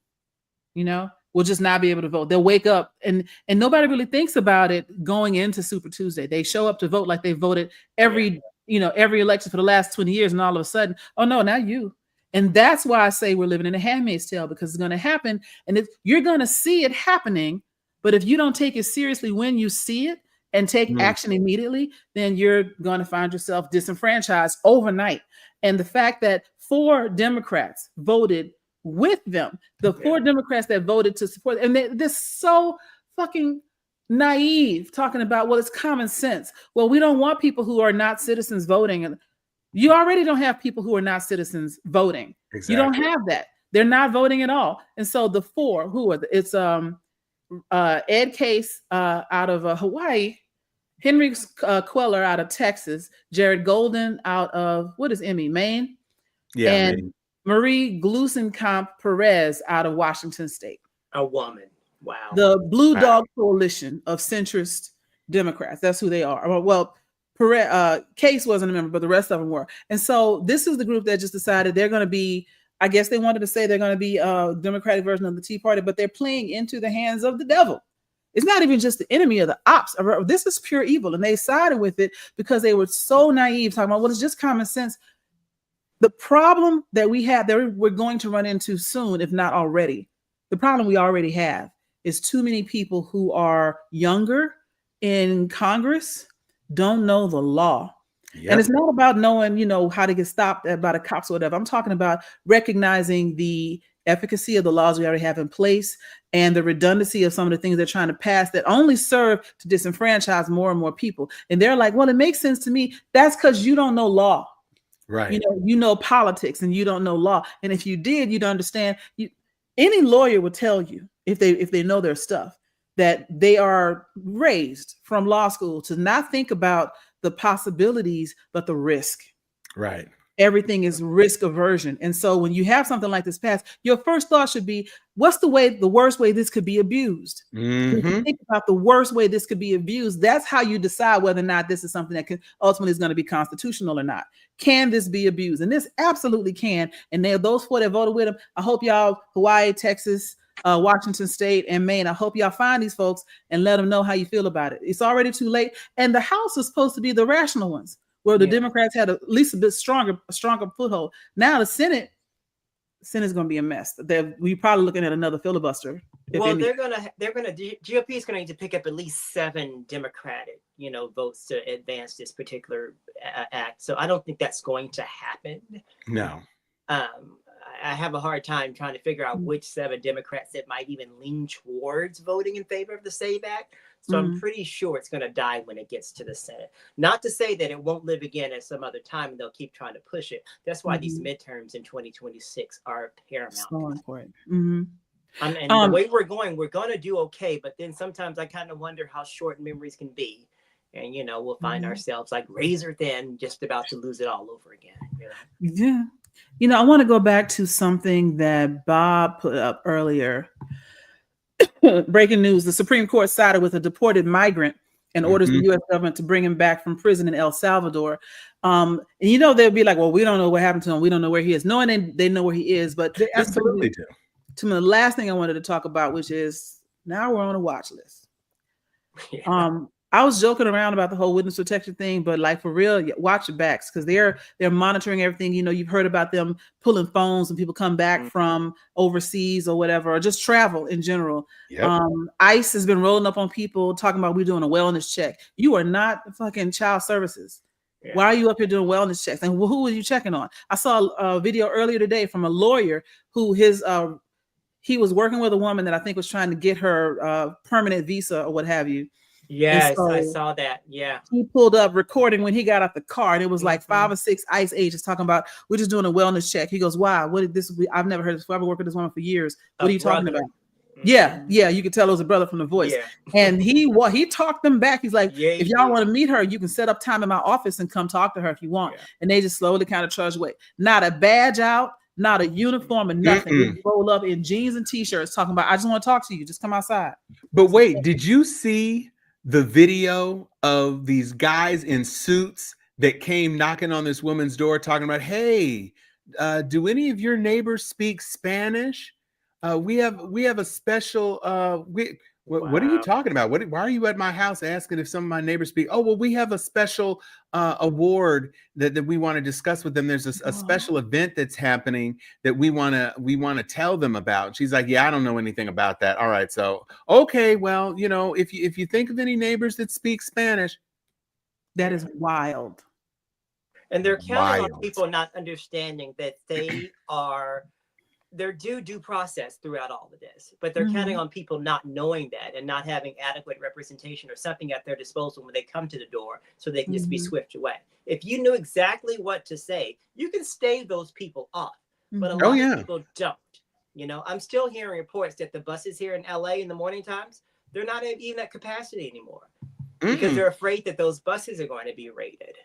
will just not be able to vote. They'll wake up and nobody really thinks about it going into Super Tuesday. They show up to vote like they voted every election for the last 20 years. And all of a sudden, oh no, not you. And that's why I say we're living in a Handmaid's Tale, because it's going to happen. And you're going to see it happening. But if you don't take it seriously when you see it and take action immediately, then you're going to find yourself disenfranchised overnight. And the fact that 4 Democrats voted with them, the 4 Democrats that voted to support, and they're so fucking naive talking about, well, it's common sense. Well, we don't want people who are not citizens voting. And you already don't have people who are not citizens voting. Exactly. You don't have that. They're not voting at all. And so the 4, who are it's Ed Case out of Hawaii, Henry Queller out of Texas, Jared Golden out of Maine, and Maine. Marie Gluesenkamp Perez out of Washington State. A woman. Wow. The Blue Dog Coalition of centrist Democrats. That's who they are. Well, Case wasn't a member, but the rest of them were. And so this is the group that just decided they're going to be, I guess they wanted to say they're going to be a Democratic version of the Tea Party, but they're playing into the hands of the devil. It's not even just the enemy of the ops. This is pure evil. And they sided with it because they were so naive, talking about, well, it's just common sense. The problem that we have, that we're going to run into soon, if not already, the problem we already have is too many people who are younger in Congress don't know the law. Yep. And it's not about knowing, how to get stopped by the cops or whatever. I'm talking about recognizing the efficacy of the laws we already have in place and the redundancy of some of the things they're trying to pass that only serve to disenfranchise more and more people. And they're like, well, it makes sense to me. That's because you don't know law. Right. You know politics and you don't know law. And if you did, you'd understand. Any lawyer would tell you, if they know their stuff, that they are raised from law school to not think about the possibilities, but the risk. Right. Everything is risk aversion. And so when you have something like this passed, your first thought should be, what's the worst way this could be abused? If you think about the worst way this could be abused, that's how you decide whether or not this is something that ultimately is going to be constitutional or not. Can this be abused? And this absolutely can. And those 4 that voted with him, I hope y'all, Hawaii, Texas, Washington State, and Maine, I hope y'all find these folks and let them know how you feel about it. It's already too late. And the House is supposed to be the rational ones, where the Democrats had at least a stronger foothold. Now the Senate is going to be a mess. We're probably looking at another filibuster. Well, GOP is going to need to pick up at least 7 Democratic, votes to advance this particular act. So I don't think that's going to happen. No. I have a hard time trying to figure out which 7 Democrats that might even lean towards voting in favor of the SAVE Act. So I'm pretty sure it's going to die when it gets to the Senate. Not to say that it won't live again at some other time and they'll keep trying to push it. That's why these midterms in 2026 are paramount. So important. And the way we're going to do okay. But then sometimes I kind of wonder how short memories can be. And, we'll find ourselves like razor thin, just about to lose it all over again. Yeah. I want to go back to something that Bob put up earlier. Breaking news: the Supreme Court sided with a deported migrant and orders the U.S. government to bring him back from prison in El Salvador. And they'll be like, well, we don't know what happened to him. We don't know where he is. Knowing they know where he is, but they absolutely do. To me, the last thing I wanted to talk about, which is now we're on a watch list. Yeah. I was joking around about the whole witness protection thing, but like for real, watch your backs, because they're monitoring everything. You've heard about them pulling phones when people come back from overseas or whatever, or just travel in general. Yep. ICE has been rolling up on people talking about we're doing a wellness check. You are not fucking child services. Yeah. Why are you up here doing wellness checks? And who are you checking on? I saw a video earlier today from a lawyer who he was working with a woman that I think was trying to get her permanent visa or what have you. Yes, so I saw that. Yeah. He pulled up recording when he got out the car, and it was like 5 or 6 ICE agents talking about, we're just doing a wellness check. He goes, why? What did this? I've never heard of this. I've been working with this woman for years. What are you talking about? Yeah. You could tell it was a brother from the voice. Yeah. And he talked them back. He's like, if y'all want to meet her, you can set up time in my office and come talk to her if you want. Yeah. And they just slowly kind of trudge away. Not a badge out, not a uniform, and nothing. They roll up in jeans and t-shirts talking about, I just want to talk to you. Just come outside. But wait, did you see the video of these guys in suits that came knocking on this woman's door talking about, hey, do any of your neighbors speak Spanish? We have a special, what are you talking about? Why are you at my house asking if some of my neighbors speak? Oh, well, we have a special award that we want to discuss with them. There's a special event that's happening that we want to tell them about. She's like, yeah, I don't know anything about that. All right, so okay, well, if you think of any neighbors that speak Spanish, that is wild. And they're counting on people not understanding that they're due process throughout all of this, but they're counting on people not knowing that and not having adequate representation or something at their disposal when they come to the door, so they can just be swift away. If you knew exactly what to say, you can stave those people off, but a lot of people don't. I'm still hearing reports that the buses here in LA in the morning times, they're not even at capacity anymore because they're afraid that those buses are going to be raided.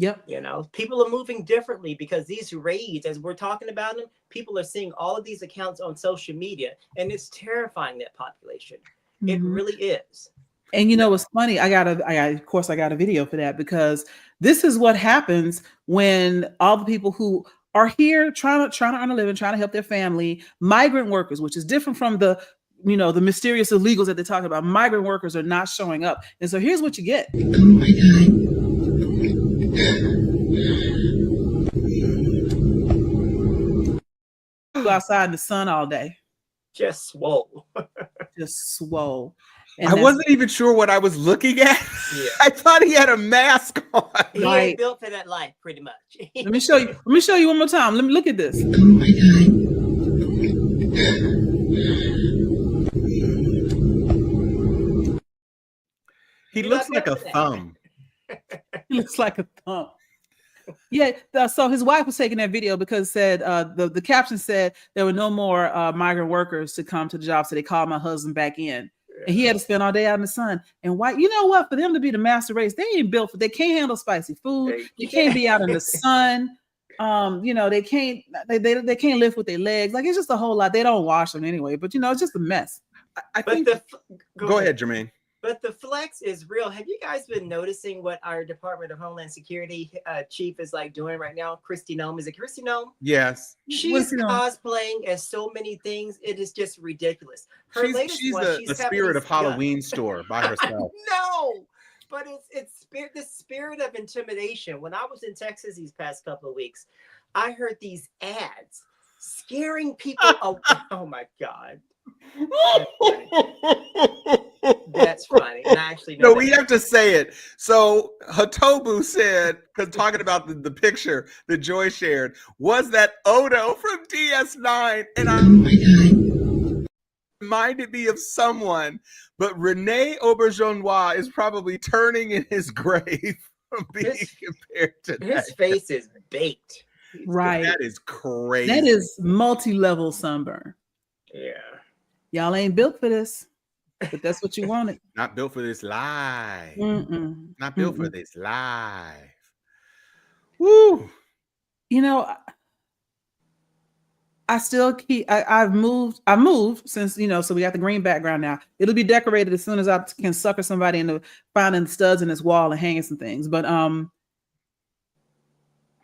Yep. People are moving differently because these raids, as we're talking about them, people are seeing all of these accounts on social media, and it's terrifying that population. It really is. And what's funny? I got a video for that, because this is what happens when all the people who are here trying to earn a living, trying to help their family, migrant workers, which is different from the mysterious illegals that they talk about. Migrant workers are not showing up. And so here's what you get. Oh my God. Go outside in the sun all day. Just swole. And I wasn't even sure what I was looking at. Yeah. I thought he had a mask on. He ain't built for that life, pretty much. Let me show you one more time. Let me look at this. Oh my God. He looks like a thumb. He looks like a thumb. Yeah. So his wife was taking that video because said the caption said there were no more migrant workers to come to the job, so they called my husband back in, and he had to spend all day out in the sun. And why? You know what? For them to be the master race, they ain't built for. They can't handle spicy food. They can't be out in the sun. They can't. They can't lift with their legs. Like, it's just a whole lot. They don't wash them anyway. But it's just a mess. I think. Go ahead, Jermaine. But the flex is real. Have you guys been noticing what our Department of Homeland Security chief is doing right now? Kristi Noem. Is it Kristi Noem? Yes. She's cosplaying as so many things. It is just ridiculous. She's the spirit of Halloween store by herself. No, but it's the spirit of intimidation. When I was in Texas these past couple of weeks, I heard these ads scaring people. Oh my God. That's funny. And I actually know we have to say it. So Hatobu said, because talking about the picture that Joy shared, was that Odo from DS9, and I reminded me of someone, but Rene Auberjonois is probably turning in his grave from being compared to his face is baked. Right. That is crazy. That is multi-level sunburn. Yeah. Y'all ain't built for this, but that's what you wanted. Not built for this life. Not built for this life. Woo. I still keep. I've moved. I moved since so we got the green background now. It'll be decorated as soon as I can sucker somebody into finding studs in this wall and hanging some things. But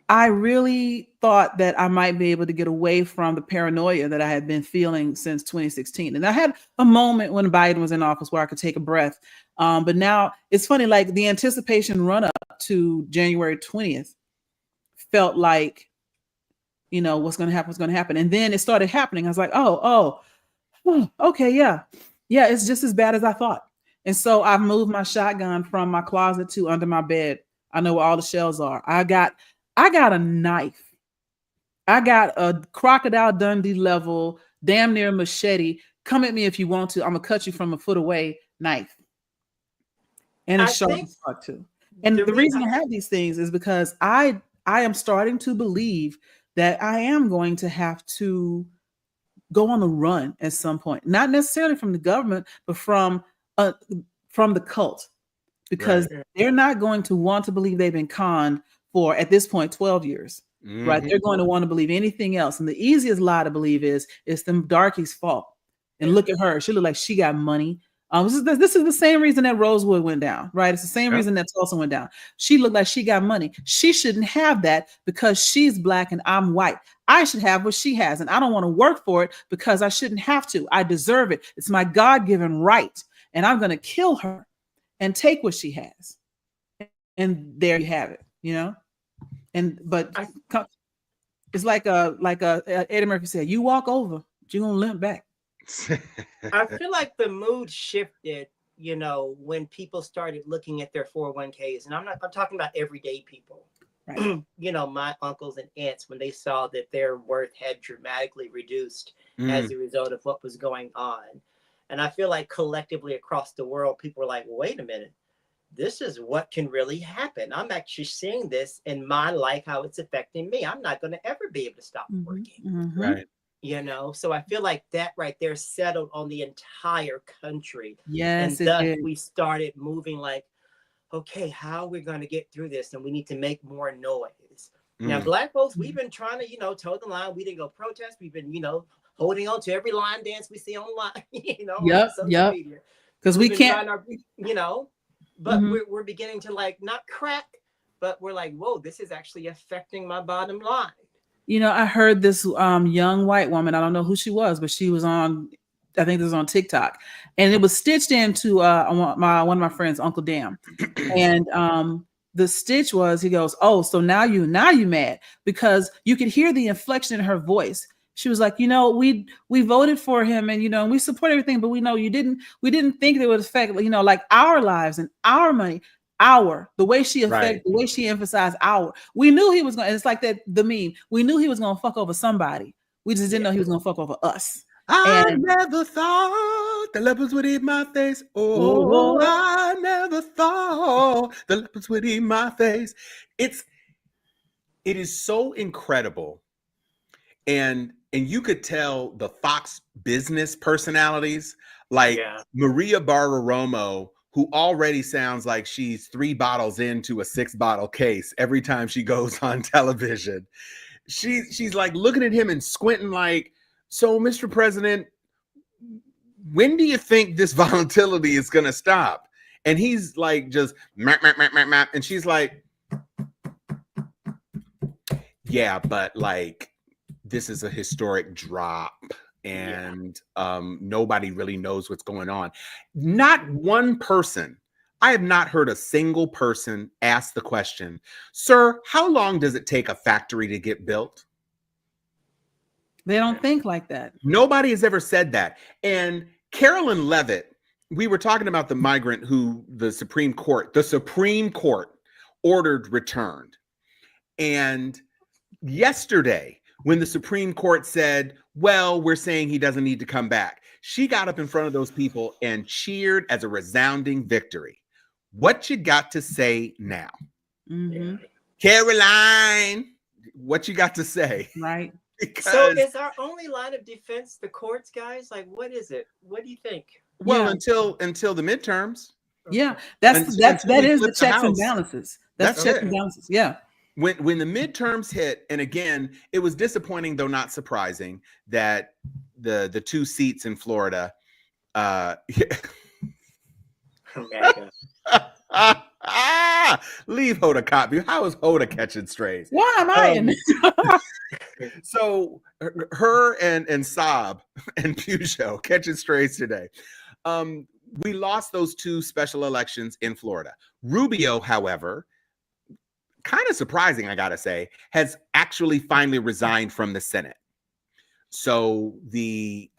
I really thought that I might be able to get away from the paranoia that I had been feeling since 2016. And I had a moment when Biden was in office where I could take a breath. But now it's funny, like the anticipation run up to January 20th felt like, what's going to happen, what's going to happen. And then it started happening. I was like, oh, okay. Yeah. It's just as bad as I thought. And so I've moved my shotgun from my closet to under my bed. I know where all the shells are. I got a knife. I got a Crocodile Dundee level, damn near machete. Come at me if you want to. I'm gonna cut you from a foot away knife. And it's sharp as fuck too. And the reason I have these things is because I am starting to believe that I am going to have to go on the run at some point. Not necessarily from the government, but from the cult. Because they're not going to want to believe they've been conned for, at this point, 12 years, right? They're going to want to believe anything else. And the easiest lie to believe is it's them darkies' fault. And look at her. She looked like she got money. This is the same reason that Rosewood went down, right? It's the same reason that Tulsa went down. She looked like she got money. She shouldn't have that because she's Black and I'm white. I should have what she has. And I don't want to work for it because I shouldn't have to. I deserve it. It's my God-given right. And I'm going to kill her and take what she has. And there you have it, But it's like Eddie Murphy said, you walk over, you're gonna limp back. I feel like the mood shifted, when people started looking at their 401ks, and I'm talking about everyday people. Right. My uncles and aunts, when they saw that their worth had dramatically reduced as a result of what was going on. And I feel like collectively across the world, people were like, wait a minute. This is what can really happen. I'm actually seeing this in my life, how it's affecting me. I'm not going to ever be able to stop working. Right. So I feel like that right there settled on the entire country. Yes. And thus we started moving like, okay, how are we going to get through this? And we need to make more noise. Now, Black folks, we've been trying to, toe the line. We didn't go protest. We've been, holding on to every line dance we see online, Yep. media. Because we can't, but we're beginning to not crack, but we're like, whoa, this is actually affecting my bottom line. I heard this young white woman, I don't know who she was, but she was on, I think this was on TikTok, and it was stitched into one of my friends, Uncle Dan. And the stitch was, he goes, oh, so now you mad, because you could hear the inflection in her voice. She was like, we voted for him and, and we support everything, but we know we didn't think it would affect, like our lives and our money, the way she affected, the way she emphasized we knew he was going to, it's like the meme. We knew he was going to fuck over somebody. We just didn't know he was going to fuck over us. I never thought the leopards would eat my face. Oh, I never thought the leopards would eat my face. It is so incredible. And you could tell the Fox business personalities, like Maria Bartiromo, who already sounds like she's 3 bottles into a 6-bottle case every time she goes on television. She's like looking at him and squinting like, so Mr. President, when do you think this volatility is going to stop? And he's like, just map. And she's like, yeah, but like, this is a historic drop and nobody really knows what's going on. Not one person, I have not heard a single person ask the question, sir, how long does it take a factory to get built? They don't think like that. Nobody has ever said that. And Carolyn Levitt, we were talking about the migrant who the Supreme Court ordered returned. And yesterday, when the Supreme Court said, well, we're saying he doesn't need to come back, she got up in front of those people and cheered as a resounding victory. What you got to say now? Caroline, what you got to say? Right. Because, so is our only line of defense the courts, guys? Like, what is it? What do you think? Well, until the midterms. Yeah, that is the checks and balances. That's checks and balances. Yeah. when the midterms hit, and again, it was disappointing, though not surprising, that the 2 seats in Florida, leave Hoda copy. How is Hoda catching strays? Why am I in this? So her and Saab and Peugeot catching strays today. We lost those 2 special elections in Florida. Rubio, however, kind of surprising, I gotta say, has actually finally resigned from the Senate. So the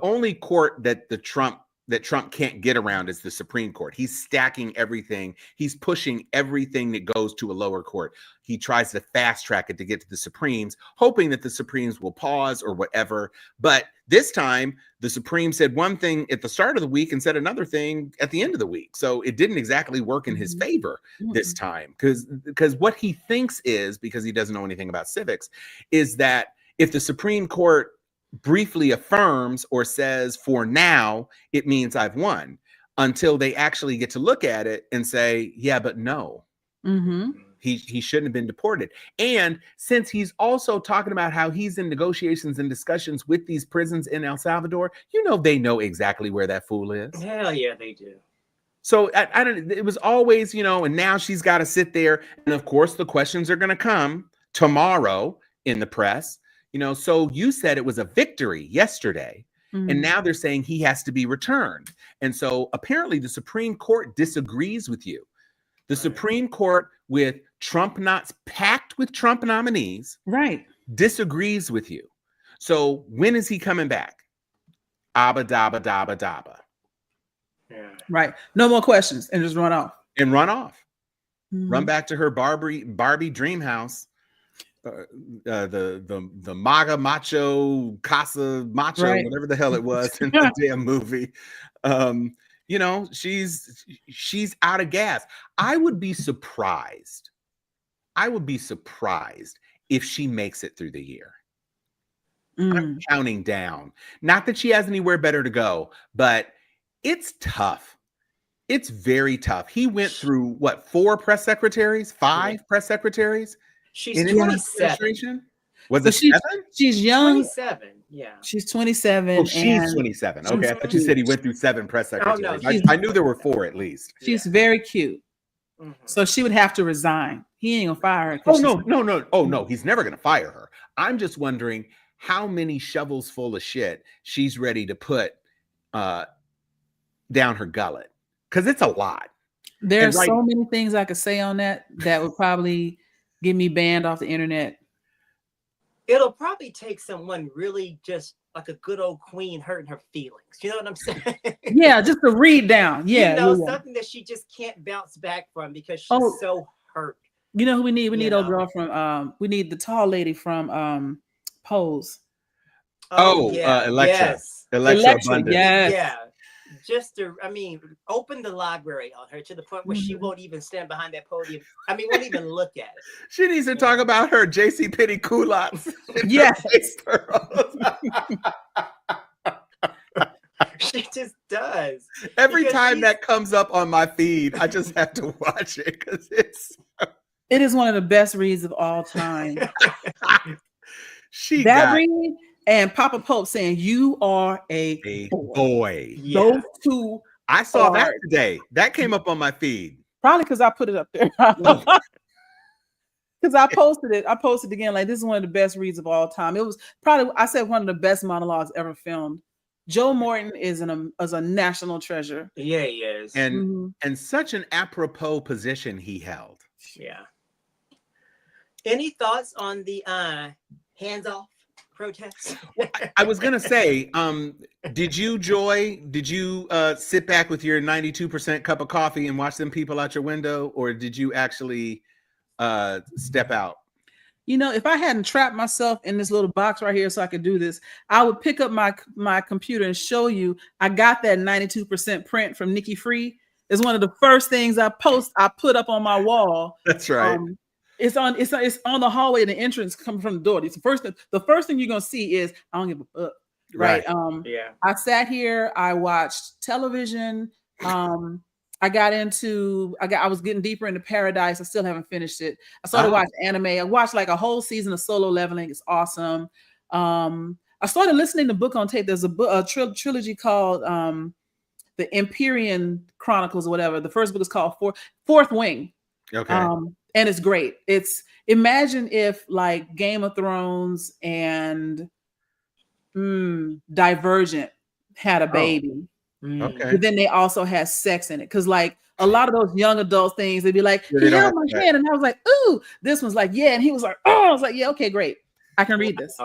only court that Trump can't get around is the Supreme Court. He's stacking everything. He's pushing everything that goes to a lower court. He tries to fast track it to get to the Supremes, hoping that the Supremes will pause or whatever. But this time, the Supreme said one thing at the start of the week and said another thing at the end of the week. So it didn't exactly work in his favor this time, because what he thinks is, because he doesn't know anything about civics, is that if the Supreme Court briefly affirms or says, for now, it means I've won, until they actually get to look at it and say, yeah, but no, he shouldn't have been deported. And since he's also talking about how he's in negotiations and discussions with these prisons in El Salvador, they know exactly where that fool is. Hell yeah, they do. So I don't, it was always, and now she's got to sit there. And of course, the questions are going to come tomorrow in the press. So you said it was a victory yesterday, and now they're saying he has to be returned. And so apparently the Supreme Court disagrees with you. The Supreme Court, with packed with Trump nominees, disagrees with you. So when is he coming back? Abba dabba dabba dabba. Yeah. Right. No more questions, and just run off. Run back to her Barbie dream house. The MAGA macho casa macho, whatever the hell it was in the damn movie. She's out of gas. I would be surprised if she makes it through the year. I'm counting down. Not that she has anywhere better to go, but it's tough. It's very tough. He went through 5 press secretaries? She's 27. Was it 7? She's young. 27, yeah. She's 27. Oh, she's 27. Okay, I thought you said he went through 7 press secretaries. Oh, no, I knew there were 4 at least. She's very cute. So she would have to resign. He ain't gonna fire her. Oh, no. Oh, no, he's never gonna fire her. I'm just wondering how many shovels full of shit she's ready to put down her gullet. Because it's a lot. There's so many things I could say on that would probably get me banned off the internet. It'll probably take someone really just like a good old queen hurting her feelings. You know what I'm saying? Yeah, just to read down. Yeah. Something that she just can't bounce back from because she's so hurt. You know who we need? We need old girl from we need the tall lady from Pose. Electra. Yes. Electra Abundant. Yes. Yeah. Just to, open the library on her to the point where she won't even stand behind that podium. Won't even look at it. She needs to talk about her JC Penney culottes. Yes. She just does. Every time that comes up on my feed, I just have to watch it because it is one of the best reads of all time. Read and Papa Pope saying, "You are a boy." Yeah. Those two. I saw that today. That came up on my feed. Probably because I put it up there. Because I posted it. I posted again. Like, this is one of the best reads of all time. It was probably, I said, one of the best monologues ever filmed. Joe Morton is a national treasure. Yeah, he is. And such an apropos position he held. Yeah. Any thoughts on the hands off protests? I was gonna say, did you sit back with your 92% cup of coffee and watch them people out your window, or did you actually step out? If I hadn't trapped myself in this little box right here so I could do this, I would pick up my computer and show you. I got that 92% print from Nikki Free. It's one of the first things I put up on my wall. That's right. It's on the hallway, the entrance coming from the door. It's the first thing you're gonna see is I don't give a fuck. Right. Yeah. I sat here, I watched television, I was getting deeper into Paradise. I still haven't finished it. I started watching anime. I watched like a whole season of Solo Leveling. It's awesome. I started listening to book on tape. There's a trilogy called the Empyrean Chronicles or whatever. The first book is called Fourth Wing. Okay. And it's great. It's imagine if like Game of Thrones and Divergent had a baby. Okay. But then they also had sex in it. Because like a lot of those young adult things, they'd be like, he held my hand. And I was like, ooh, this one's like, yeah. And he was like, oh, I was like, yeah, okay, great. I can read this.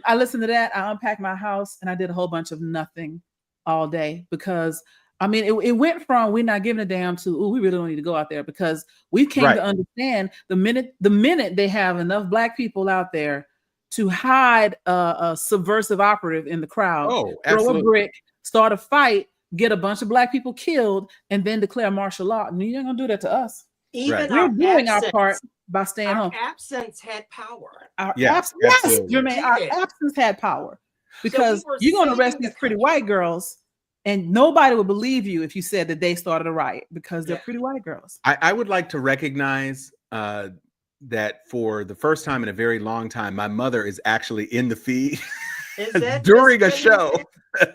I listened to that. I unpacked my house and I did a whole bunch of nothing all day because I mean, it went from we're not giving a damn to, we really don't need to go out there because we came to understand the minute they have enough Black people out there to hide a subversive operative in the crowd, throw a brick, start a fight, get a bunch of Black people killed, and then declare martial law. And you're not gonna do that to us. Even we're doing our part by staying home. Our absence had power. Yes, Jermaine, our absence had power because you're going to arrest these pretty white girls, and nobody would believe you if you said that they started a riot because they're pretty white girls. I would like to recognize that for the first time in a very long time, my mother is actually in the feed during a show.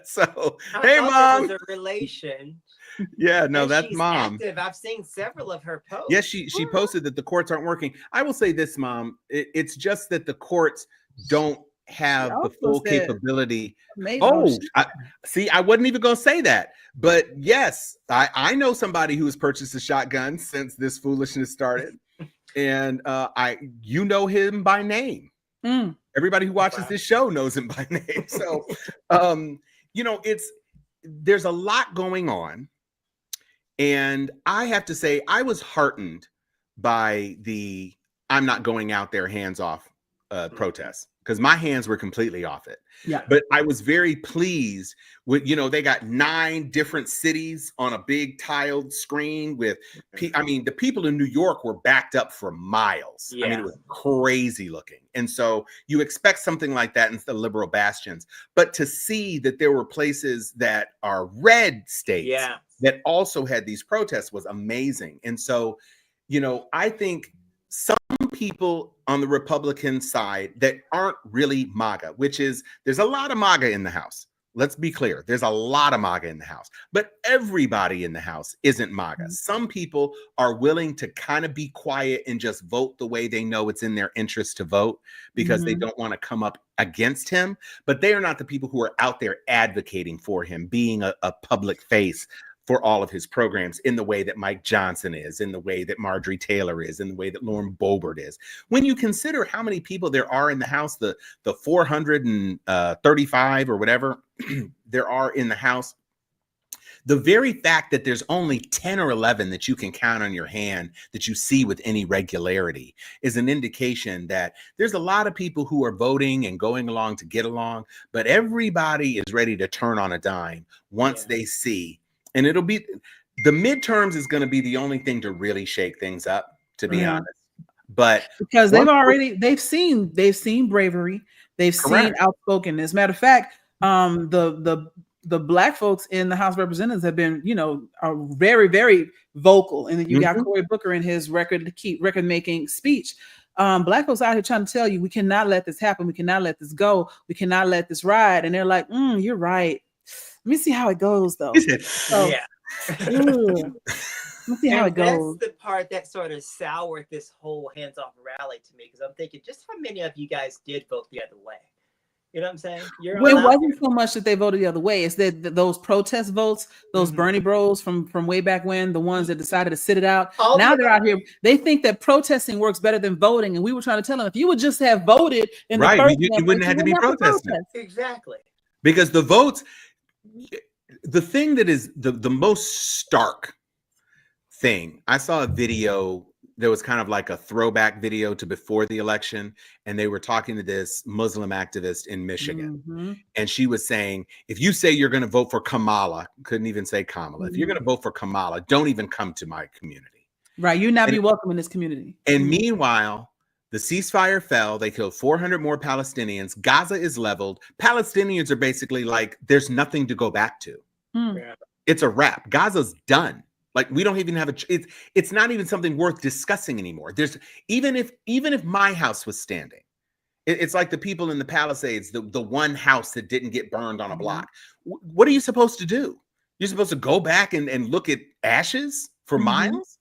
So, hey, Mom. There was a relation. Yeah, no, and that's she's Mom. Active. I've seen several of her posts. Yes, she posted that the courts aren't working. I will say this, Mom. It's just that the courts don't have the full capability. See, I wasn't even going to say that. But yes, I know somebody who has purchased a shotgun since this foolishness started. And you know him by name. Everybody who watches this show knows him by name. So, you know, there's a lot going on. And I have to say, I was heartened by the I'm not going out there hands off protest because my hands were completely off it. Yeah. But I was very pleased with, you know, they got 9 different cities on a big tiled screen with, I mean, the people in New York were backed up for miles. Yeah. I mean, it was crazy looking. And so you expect something like that in the liberal bastions, but to see that there were places that are red states that also had these protests was amazing. And so, you know, I think some people on the Republican side that aren't really MAGA, which is there's a lot of MAGA in the House. Let's be clear. There's a lot of MAGA in the House, but everybody in the House isn't MAGA. Some people are willing to kind of be quiet and just vote the way they know it's in their interest to vote because they don't want to come up against him, but they are not the people who are out there advocating for him, being a public face for all of his programs in the way that Mike Johnson is, in the way that Marjorie Taylor is, in the way that Lauren Boebert is. When you consider how many people there are in the House, the 435 or whatever there are in the House, the very fact that there's only 10 or 11 that you can count on your hand that you see with any regularity is an indication that there's a lot of people who are voting and going along to get along, but everybody is ready to turn on a dime once they see. And it'll be the midterms is going to be the only thing to really shake things up, to be honest. But because they've seen bravery, they've seen outspokenness. Matter of fact, the Black folks in the House of Representatives have been, you know, are very, very vocal. And then you got Cory Booker in his record-making speech. Black folks out here trying to tell you, we cannot let this happen. We cannot let this go. We cannot let this ride. And they're like, you're right. Let me see how it goes, though. Let me see how it goes. That's the part that sort of soured this whole hands-off rally to me, because I'm thinking, just how many of you guys did vote the other way? You know what I'm saying? It wasn't so much that they voted the other way. It's that those protest votes, those Bernie bros from way back when, the ones that decided to sit it out. Now they're out here. They think that protesting works better than voting. And we were trying to tell them, if you would just have voted in the first you wouldn't have to be protesting. Exactly. Because the votes, the thing that is the most stark thing, I saw a video that was kind of like a throwback video to before the election, and they were talking to this Muslim activist in Michigan, and she was saying, if you say you're going to vote for Kamala, couldn't even say Kamala, if you're going to vote for Kamala, don't even come to my community. Right, you'd not be welcome in this community. And meanwhile, the ceasefire fell. They killed 400 more Palestinians. Gaza is leveled. Palestinians are basically like, there's nothing to go back to. It's a wrap. Gaza's done. Like we don't even have it's not even something worth discussing anymore. There's even if my house was standing, it's like the people in the Palisades, the one house that didn't get burned on a block. What are you supposed to do? You're supposed to go back and look at ashes for miles?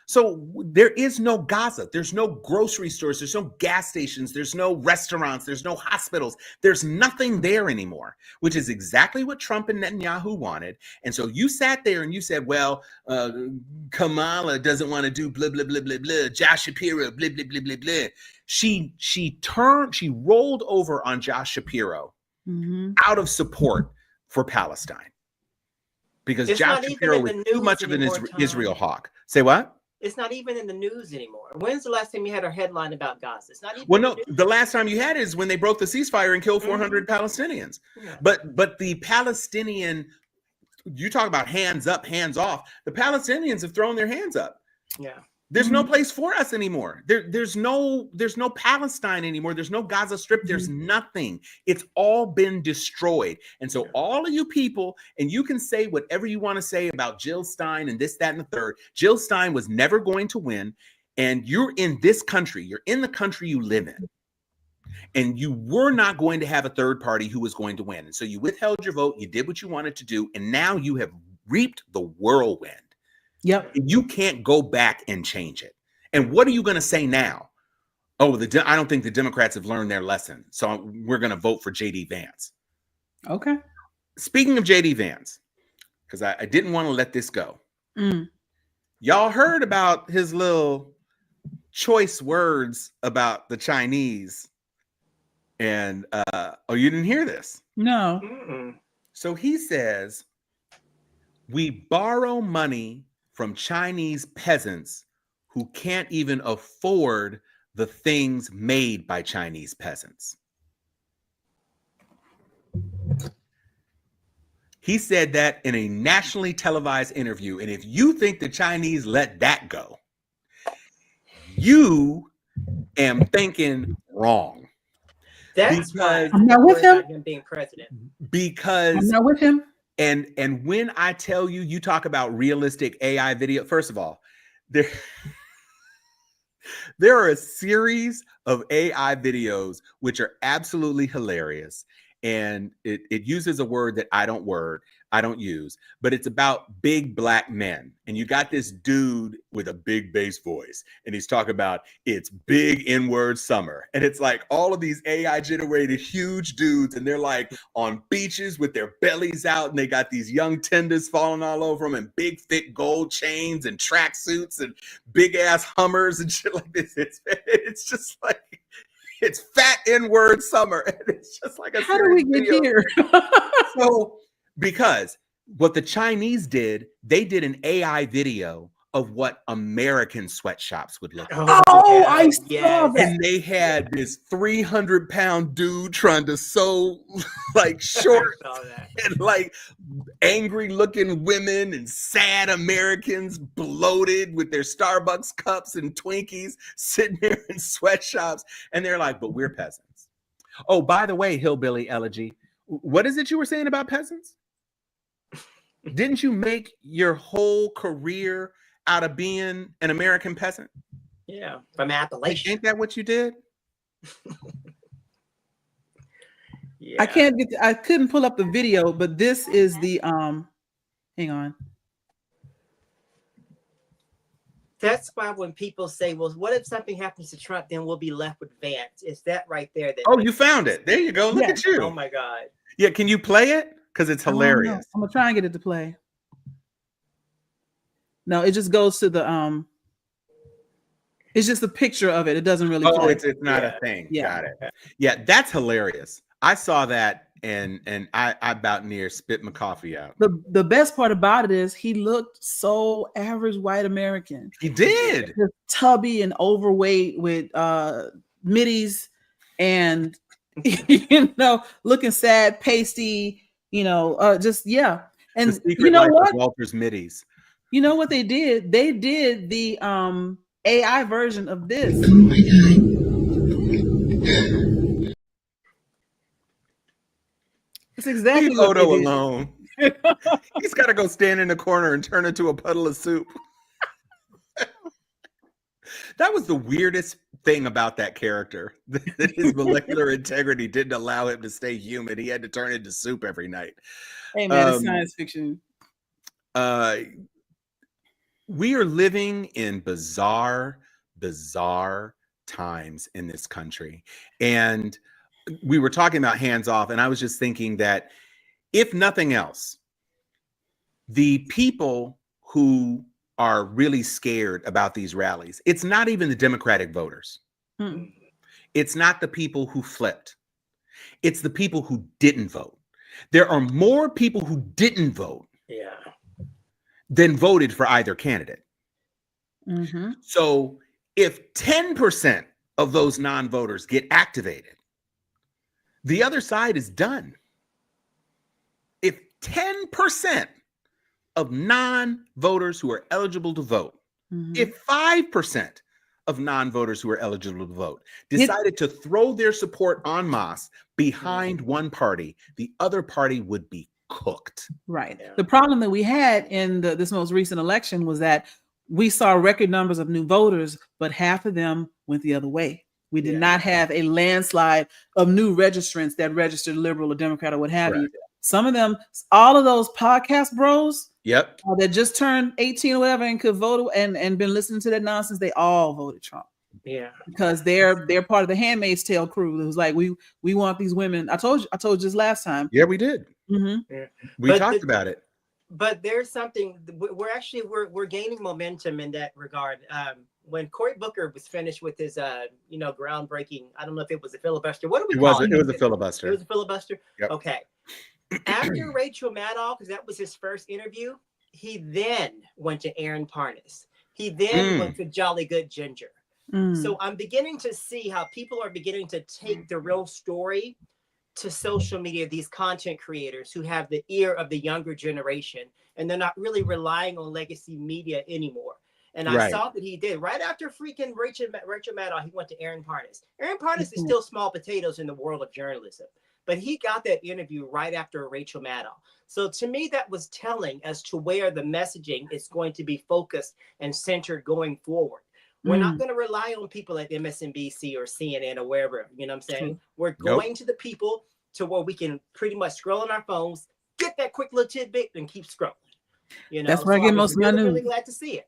So there is no Gaza. There's no grocery stores. There's no gas stations. There's no restaurants. There's no hospitals. There's nothing there anymore, which is exactly what Trump and Netanyahu wanted. And so you sat there and you said, well, Kamala doesn't want to do blah, blah, blah, blah, blah. Josh Shapiro, blah, blah, blah, blah, blah. She rolled over on Josh Shapiro out of support for Palestine because Josh Shapiro was too much of an Israel hawk. Say what? It's not even in the news anymore. When's the last time you had a headline about Gaza? It's not even. Well, no, the last time you had it is when they broke the ceasefire and killed 400 Palestinians. Yeah. But the Palestinian, you talk about hands up, hands off. The Palestinians have thrown their hands up. Yeah. There's no place for us anymore. There's no Palestine anymore. There's no Gaza Strip. There's nothing. It's all been destroyed. And so all of you people, and you can say whatever you want to say about Jill Stein and this, that, and the third. Jill Stein was never going to win. And you're in this country. You're in the country you live in. And you were not going to have a third party who was going to win. And so you withheld your vote. You did what you wanted to do. And now you have reaped the whirlwind. Yep. You can't go back and change it. And what are you going to say now? Oh, I don't think the Democrats have learned their lesson. So we're going to vote for J.D. Vance. Okay. Speaking of J.D. Vance, because I didn't want to let this go. Y'all heard about his little choice words about the Chinese. And, oh, you didn't hear this? No. So he says, we borrow money from Chinese peasants who can't even afford the things made by Chinese peasants. He said that in a nationally televised interview. And if you think the Chinese let that go, you am thinking wrong. That's because I'm not with him. Being president. Because I'm not with him. And when I tell you, you talk about realistic AI video, first of all, there are a series of AI videos which are absolutely hilarious. And it uses a word that I don't use, but it's about big black men. And you got this dude with a big bass voice, and he's talking about it's big N-word summer. And it's like all of these AI generated huge dudes, and they're like on beaches with their bellies out, and they got these young tenders falling all over them, and big thick gold chains and tracksuits and big ass Hummers and shit like this. It's just like, it's fat N-word summer. And it's just like how do we get here? So, because what the Chinese did, they did an AI video of what American sweatshops would look like. Oh, I saw that. And they had this 300-pound dude trying to sew like shorts and like angry looking women and sad Americans bloated with their Starbucks cups and Twinkies sitting there in sweatshops. And they're like, but we're peasants. Oh, by the way, hillbilly elegy, what is it you were saying about peasants? Didn't you make your whole career out of being an American peasant? Yeah, from Appalachia. Ain't that what you did? Yeah. I couldn't pull up the video, but this is the hang on. That's why when people say, well, what if something happens to Trump, then we'll be left with Vance? It's that right there. That you found it. There you go. Look at you. Oh my God. Yeah, can you play it? Because it's hilarious. I'm gonna try and get it to play. No, it just goes to the it's just a picture of it. It doesn't really play. It's not a thing. Got it. Yeah, that's hilarious. I saw that and I about near spit my coffee out. The best part about it is he looked so average white American. He did. Just tubby and overweight with middies and looking sad, pasty, just And you know what? Walter's middies. You know what they did? They did the AI version of this. Oh my God. It's exactly Leave what Odo they did. alone. He's got to go stand in the corner and turn into a puddle of soup. That was the weirdest thing about that character, that his molecular integrity didn't allow him to stay human. He had to turn into soup every night. Hey man, it's science fiction. We are living in bizarre times in this country. And we were talking about hands off, and I was just thinking that if nothing else, the people who are really scared about these rallies, it's not even the Democratic voters. It's not the people who flipped. It's the people who didn't vote. There are more people who didn't vote than voted for either candidate. So if 10% of those non-voters get activated, the other side is done. If 10% of non-voters who are eligible to vote, if 5% of non-voters who are eligible to vote decided to throw their support en masse behind one party, the other party would be cooked. Right. Yeah. The problem that we had in this most recent election was that we saw record numbers of new voters, but half of them went the other way. We did not have a landslide of new registrants that registered Liberal or Democrat or what have you. Some of them, all of those podcast bros that just turned 18 or whatever and could vote and been listening to that nonsense, they all voted Trump. Yeah. Because they're part of the Handmaid's Tale crew. It was like, we want these women. I told you this last time. Yeah, we did. We talked about it. But there's something we're gaining momentum in that regard. When Cory Booker was finished with his groundbreaking, I don't know if it was a filibuster. What do we call it? It was a filibuster. It was a filibuster. Yep. Okay. After Rachel Maddow, because that was his first interview, he then went to Aaron Parnas. He then went to Jolly Good Ginger. So I'm beginning to see how people are beginning to take the real story to social media, these content creators who have the ear of the younger generation, and they're not really relying on legacy media anymore. And I saw that he did. Right after freaking Rachel Maddow, he went to Aaron Parnas. Aaron Parnas is still small potatoes in the world of journalism, but he got that interview right after Rachel Maddow. So to me, that was telling as to where the messaging is going to be focused and centered going forward. We're not going to rely on people at MSNBC or CNN or wherever, you know what I'm saying? We're going to the people to where we can pretty much scroll on our phones, get that quick little tidbit and keep scrolling. You know, that's where I get most of my news. Really glad to see it.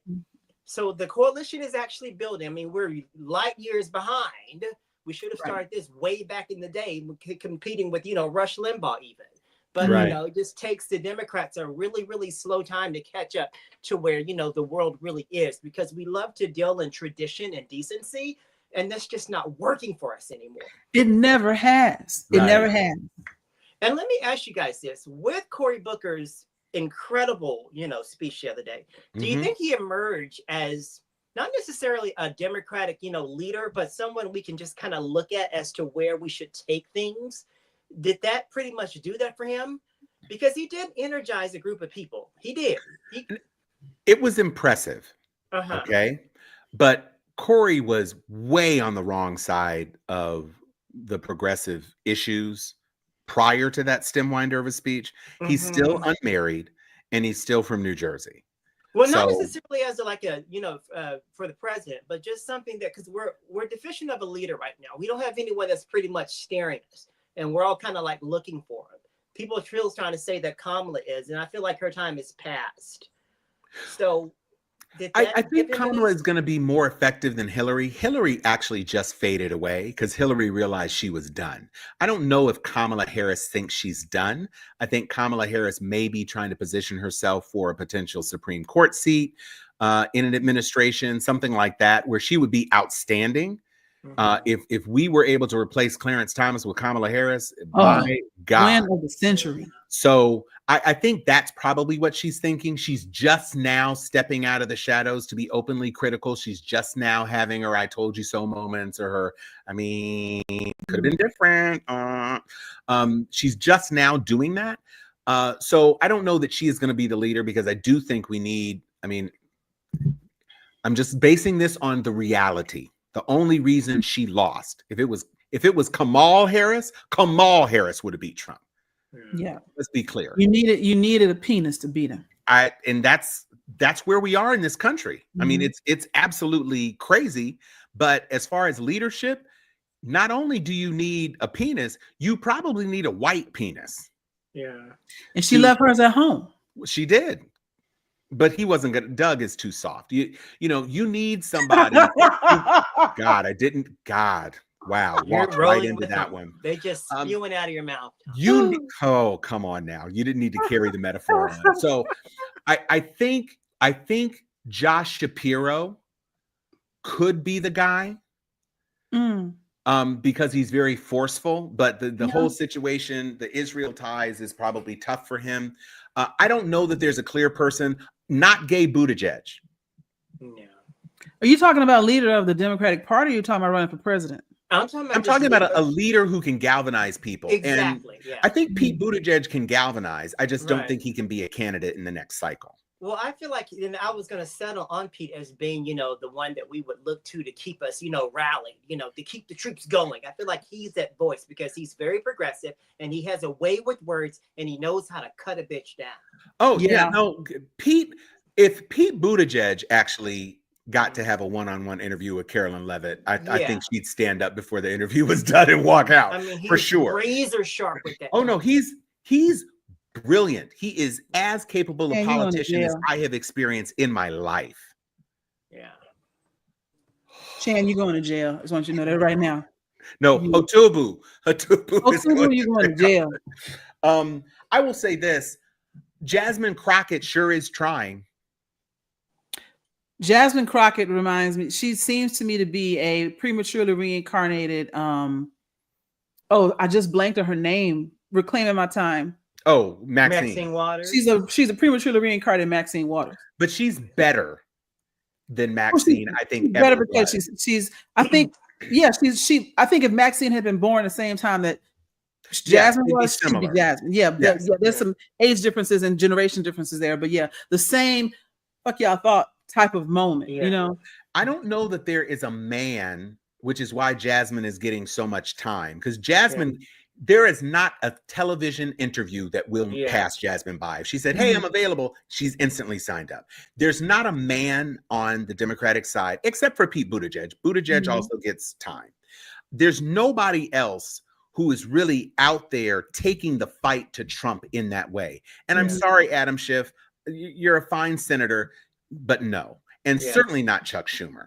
So the coalition is actually building. I mean, we're light years behind. We should have started this way back in the day, competing with, Rush Limbaugh even. But, it just takes the Democrats a really, really slow time to catch up to where, the world really is, because we love to deal in tradition and decency. And that's just not working for us anymore. It never has. It never has. And let me ask you guys this. With Cory Booker's incredible, speech the other day, do you think he emerged as not necessarily a Democratic, leader, but someone we can just kind of look at as to where we should take things? Did that pretty much do that for him? Because he did energize a group of people. He did. It was impressive. Okay. But Cory was way on the wrong side of the progressive issues prior to that stemwinder of a speech. He's still unmarried and he's still from New Jersey. Well, not necessarily as for the president, but just something that, because we're deficient of a leader right now. We don't have anyone that's pretty much staring us. And we're all kind of like looking for him. People are still trying to say that Kamala is, and I feel like her time is past. So I think Kamala is going to be more effective than Hillary. Hillary actually just faded away because Hillary realized she was done. I don't know if Kamala Harris thinks she's done. I think Kamala Harris may be trying to position herself for a potential Supreme Court seat in an administration, something like that, where she would be outstanding. If we were able to replace Clarence Thomas with Kamala Harris, my God, win of the century. So I think that's probably what she's thinking. She's just now stepping out of the shadows to be openly critical. She's just now having her "I told you so" moments, or her, could have been different. She's just now doing that. So I don't know that she is going to be the leader, because I do think we need. I'm just basing this on the reality. The only reason she lost, if it was Kamala Harris would have beat Trump. Yeah. Let's be clear. You needed a penis to beat him. And that's where we are in this country. I mean, it's absolutely crazy. But as far as leadership, not only do you need a penis, you probably need a white penis. Yeah. And she left hers at home. She did. But he wasn't gonna. Doug is too soft. You know, you need somebody. God, wow, walked right into that one. They just spewing out of your mouth. Oh, come on now. You didn't need to carry the metaphor on. So I think Josh Shapiro could be the guy. Because he's very forceful, but the whole situation, the Israel ties, is probably tough for him. I don't know that there's a clear person. Not gay Buttigieg. No. Are you talking about leader of the Democratic Party? Or are you talking about running for president? I'm talking about a leader who can galvanize people. Exactly. And I think Pete Buttigieg can galvanize. I just don't think he can be a candidate in the next cycle. Well, I feel like I was going to settle on Pete as being, the one that we would look to keep us, rallied, to keep the troops going. I feel like he's that voice because he's very progressive and he has a way with words and he knows how to cut a bitch down. Oh, yeah. No, if Pete Buttigieg actually got to have a one-on-one interview with Carolyn Levitt, I think she'd stand up before the interview was done and walk out. I mean, for sure. Razor sharp with that. Oh, no, he's brilliant. He is as capable a politician as I have experienced in my life. Yeah. Chan, you're going to jail. I just want you to know that right now. No, Hotubu is going you're going to jail. I will say this. Jasmine Crockett sure is trying. Jasmine Crockett reminds me, she seems to me to be a prematurely reincarnated, I just blanked on her name, reclaiming my time. Oh, Maxine Waters. She's a prematurely reincarnated Maxine Waters. But she's better than Maxine, I think. She's better because I think if Maxine had been born the same time that Jasmine was, she'd be Jasmine. Yeah, there's some age differences and generation differences there, but the same fuck y'all thought type of moment, I don't know that there is a man, which is why Jasmine is getting so much time, because Jasmine, there is not a television interview that will pass Jasmine by. If she said, hey, I'm available, she's instantly signed up. There's not a man on the Democratic side, except for Pete Buttigieg. Buttigieg also gets time. There's nobody else who is really out there taking the fight to Trump in that way. And I'm sorry, Adam Schiff, you're a fine senator, but no. And certainly not Chuck Schumer.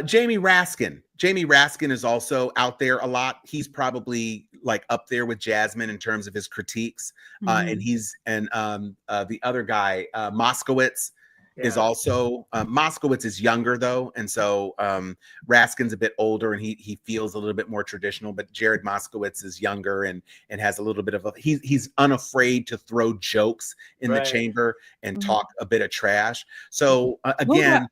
Jamie Raskin. Jamie Raskin is also out there a lot. He's probably like up there with Jasmine in terms of his critiques. And the other guy, Moskowitz, is also Moskowitz is younger though, and so Raskin's a bit older and he feels a little bit more traditional. But Jared Moskowitz is younger and has a little bit of he's unafraid to throw jokes in the chamber and talk a bit of trash. So again.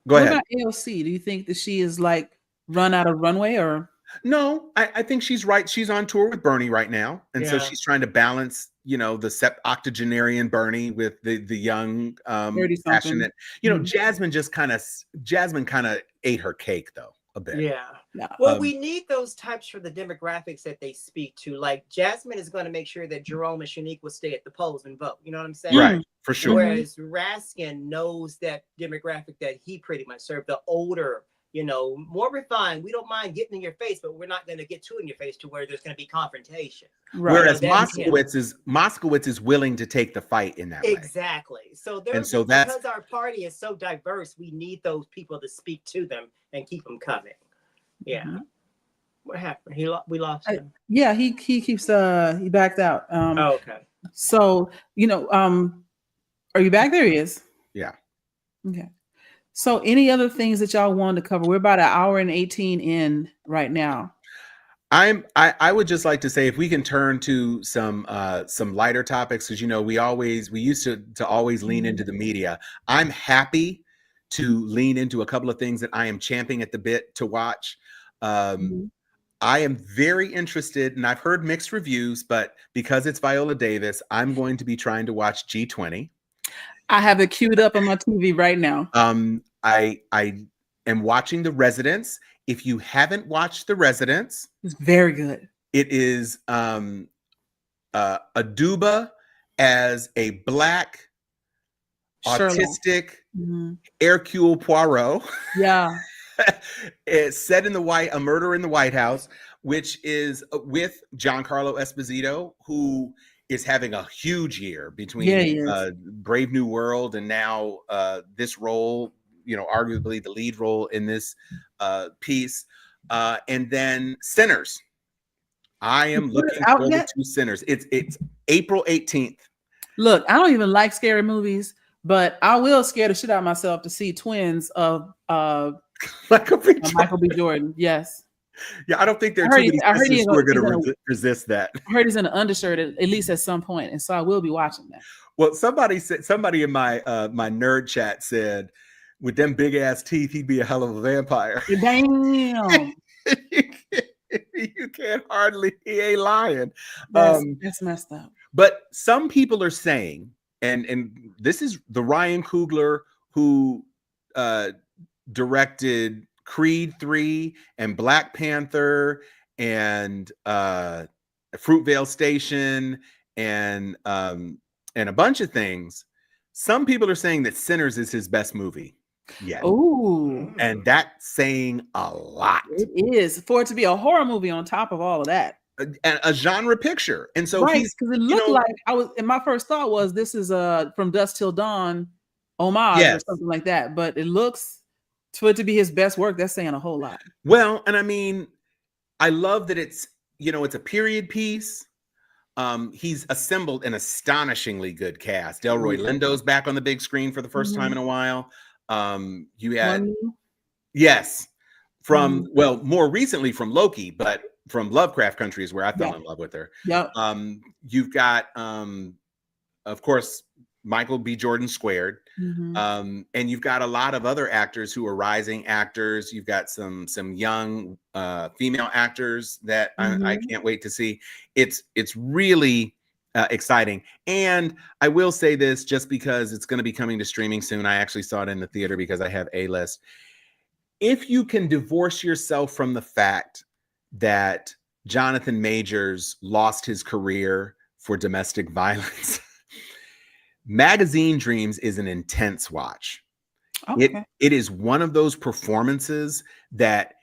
Go ahead. What about AOC? Do you think that she is like run out of runway or? No, I think she's right. She's on tour with Bernie right now. And so she's trying to balance, the octogenarian Bernie with the young, passionate, Jasmine kind of ate her cake though a bit. Yeah. Well, we need those types for the demographics that they speak to. Like Jasmine is going to make sure that Jerome and Shanique will stay at the polls and vote. You know what I'm saying? Right. For sure. Whereas Raskin knows that demographic that he pretty much served, the older, more refined. We don't mind getting in your face, but we're not going to get too in your face to where there's going to be confrontation. Right. Whereas Moskowitz is willing to take the fight in that way. Exactly. So because our party is so diverse, we need those people to speak to them and keep them coming. Yeah. What happened? We lost him. Yeah, he keeps he backed out. Okay. So are you back? There he is. Yeah. Okay. So any other things that y'all wanted to cover? We're about 1 hour and 18 in right now. I would just like to say if we can turn to some lighter topics, because we used to always lean into the media. I'm happy to lean into a couple of things that I am champing at the bit to watch. I am very interested, and I've heard mixed reviews, but because it's Viola Davis, I'm going to be trying to watch G20. I have it queued up on my TV right now. I am watching The Residents. If you haven't watched The Residents, it's very good. It is Aduba as a black Sherlock. autistic Hercule Poirot. Yeah. It's set in a murder in the White House, which is with Giancarlo Esposito, who is having a huge year between Brave New World and now this role, arguably the lead role in this piece. And then Sinners. I am looking forward to Sinners. It's April 18th. Look, I don't even like scary movies, but I will scare the shit out of myself to see twins of Michael B. Jordan. Yes. Yeah, I don't think there are too many sisters who are going to resist that. I heard he's in an undershirt at least at some point, and so I will be watching that. Well, somebody in my my nerd chat said, with them big ass teeth, he'd be a hell of a vampire. Damn. You can't hardly. He ain't lying. That's messed up. But some people are saying, and this is the Ryan Coogler who directed Creed 3 and Black Panther and Fruitvale Station and a bunch of things. Some people are saying that Sinners is his best movie yet. Ooh. And that's saying a lot. It is, for it to be a horror movie on top of all of that. A genre picture. And so right, because it looked like and my first thought was this is From Dusk Till Dawn homage or something like that. But it looks, for it to be his best work, that's saying a whole lot. Well, and I mean, I love that it's a period piece. He's assembled an astonishingly good cast. Delroy Lindo's back on the big screen for the first time in a while. You had from more recently from Loki, but from Lovecraft Country is where I fell in love with her. Yep. You've got of course Michael B. Jordan squared. And you've got a lot of other actors who are rising actors. You've got some young female actors that I can't wait to see. It's really exciting. And I will say this, just because it's going to be coming to streaming soon. I actually saw it in the theater because I have A-List. If you can divorce yourself from the fact that Jonathan Majors lost his career for domestic violence, Magazine Dreams is an intense watch. Okay. It is one of those performances that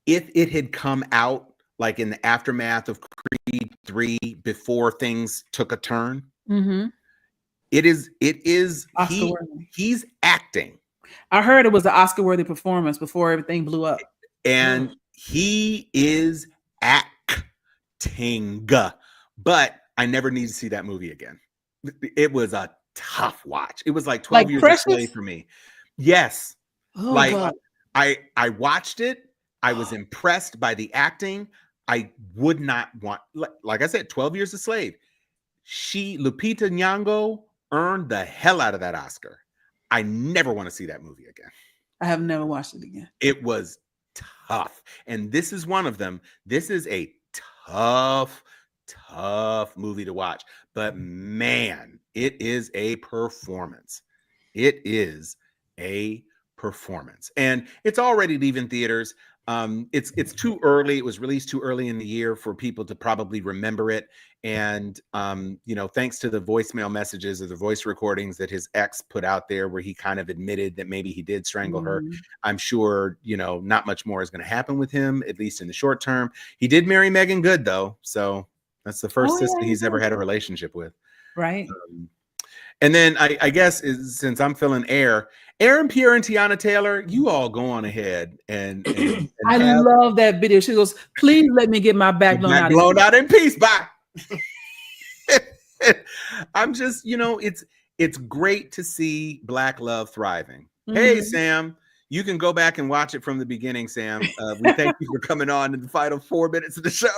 if it had come out like in the aftermath of Creed 3 before things took a turn, it is he's acting. I heard it was an Oscar-worthy performance before everything blew up. And he is acting. But I never need to see that movie again. It was a tough watch. It was like 12 years a slave for me. Yes. Oh, God. I watched it. I was impressed by the acting. I would not want, like I said, 12 Years a Slave. Lupita Nyong'o earned the hell out of that Oscar. I never want to see that movie again. I have never watched it again. It was tough. And this is one of them. This is a tough movie to watch. But man, it is a performance. It is a performance. And it's already leaving theaters. It's too early. It was released too early in the year for people to probably remember it. And thanks to the voicemail messages or the voice recordings that his ex put out there, where he kind of admitted that maybe he did strangle her, I'm sure not much more is going to happen with him, at least in the short term. He did marry Megan Good though, so that's the first sister he's ever had a relationship with. Right. And then I guess since I'm filling Aaron Pierre and Tiana Taylor, you all go on ahead and I love that video. She goes, "Please let me get my back blown out in peace." Bye. I'm just, it's great to see Black love thriving. Hey, Sam, you can go back and watch it from the beginning, Sam. We thank you for coming on in the final 4 minutes of the show.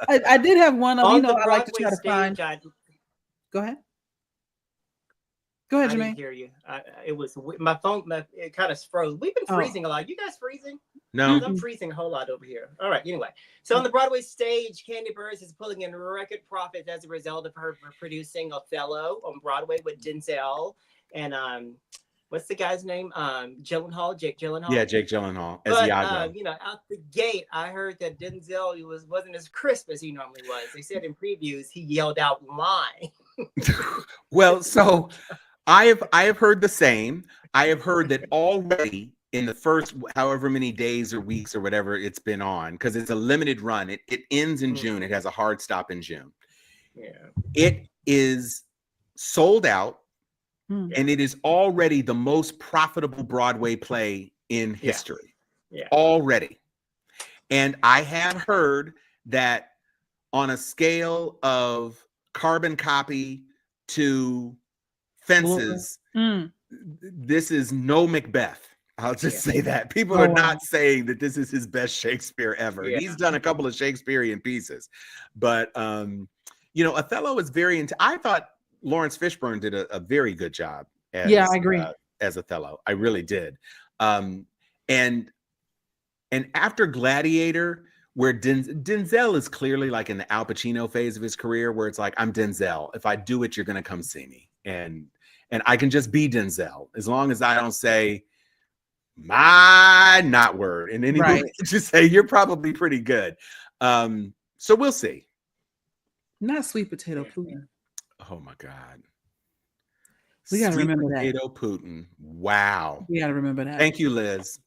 I did have one. I like to try to find. Go ahead. Go ahead, Jermaine. I didn't hear you. It was my phone. It kind of froze. We've been freezing a lot. You guys freezing? No, I'm freezing a whole lot over here. All right. Anyway, so on the Broadway stage, Candy Burris is pulling in record profits as a result of her producing Othello on Broadway with Denzel and what's the guy's name? Jake Gyllenhaal. Yeah, Jake Gyllenhaal as But Iago. you know, out the gate, I heard that Denzel wasn't as crisp as he normally was. They said in previews he yelled out "line." Well, so I have heard the same. I have heard that already in the first however many days or weeks or whatever it's been on, because it's a limited run. It ends in June. It has a hard stop in June. Yeah. It is sold out, and it is already the most profitable Broadway play in history. Yeah. Already. And I have heard that on a scale of carbon copy to Fences, this is no Macbeth. I'll just say that. People are not saying that this is his best Shakespeare ever. Yeah. He's done a couple of Shakespearean pieces, but you know, Othello is very I thought Lawrence Fishburne did a very good job as, I agree. As Othello. I really did. And after Gladiator, where Denzel is clearly like in the Al Pacino phase of his career, where it's like, I'm Denzel. If I do it, you're going to come see me. And I can just be Denzel as long as I don't say my not word. And anybody just say, you're probably pretty good. So we'll see. Not sweet potato Putin. Oh my God. We got to remember potato Putin. Wow. We got to remember that. Thank you, Liz.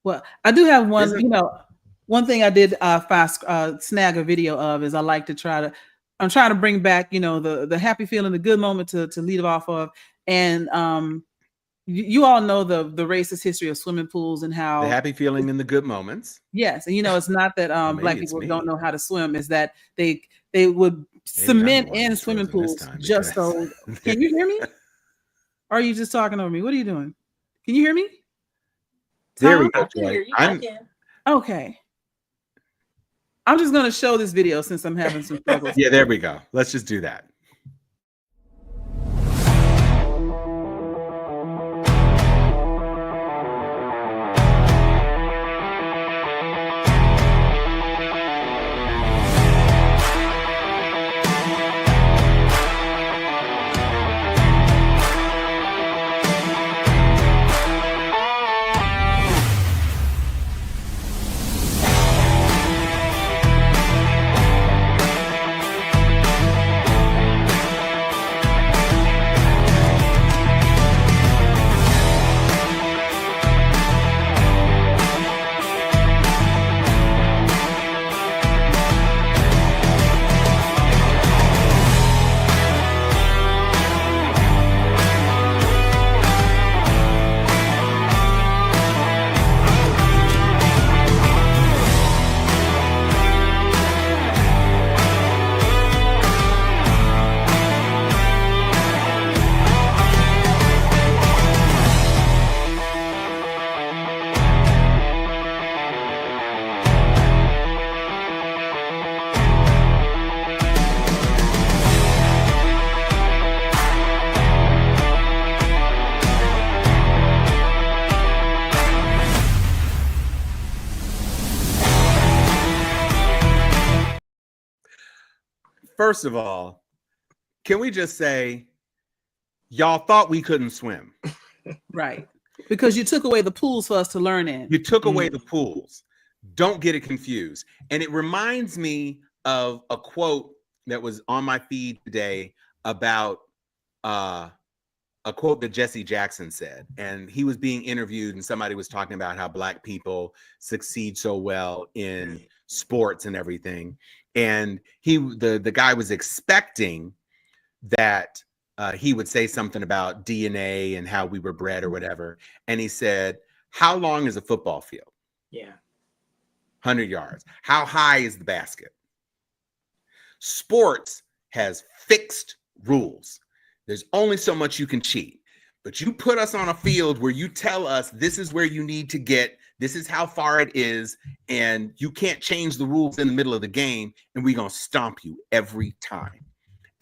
Well, I do have one, you know, one thing I did snag a video of is I like to I'm trying to bring back, you know, the happy feeling, the good moment to lead off of. And you all know the racist history of swimming pools and how the happy feeling in the good moments. Yes. And you know, it's not that black people don't know how to swim, is that they would cement in swimming pools just so. Can you hear me? Or are you just talking over me? What are you doing? Can you hear me? There we go. I can hear you. I can. Okay. I'm just going to show this video since I'm having some struggles. Yeah, there we go. Let's just do that. First of all, can we just say, y'all thought we couldn't swim? Right. Because you took away the pools for us to learn in. You took away the pools. Don't get it confused. And it reminds me of a quote that was on my feed today about a quote that Jesse Jackson said. And he was being interviewed and somebody was talking about how Black people succeed so well in sports and everything. And the guy was expecting that he would say something about DNA and how we were bred or whatever. And he said, how long is a football field? Yeah. 100 yards. How high is the basket? Sports has fixed rules. There's only so much you can cheat. But you put us on a field where you tell us this is where you need to get, this is how far it is, and you can't change the rules in the middle of the game, and we're going to stomp you every time.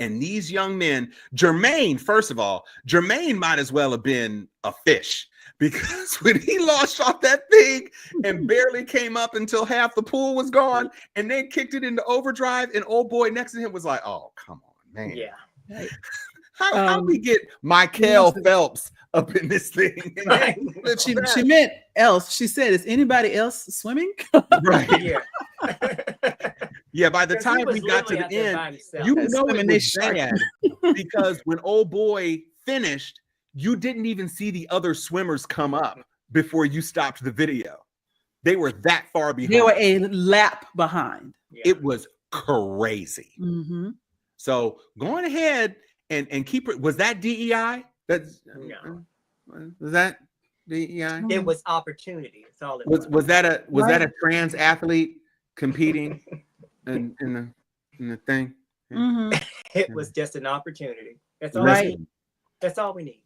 And these young men, Jermaine, first of all, Jermaine might as well have been a fish, because when he launched off that thing and barely came up until half the pool was gone, and then kicked it into overdrive, and old boy next to him was like, oh, come on, man. Yeah. How we get Michael Phelps up in this thing? Right. She meant else. She said, "Is anybody else swimming?" Right. Yeah. Yeah. By the 'Cause he time was we got to literally out the there by end, himself. you That's know it swimming was they bad because when old boy finished, you didn't even see the other swimmers come up before you stopped the video. They were that far behind. They were a lap behind. Yeah. It was crazy. Mm-hmm. So going ahead and keep it. Was that DEI? That's No. Was that DEI? It was opportunity. That's all it was. Was that a trans athlete competing in the thing? Mm-hmm. It was just an opportunity. That's all. Right. That's all we need.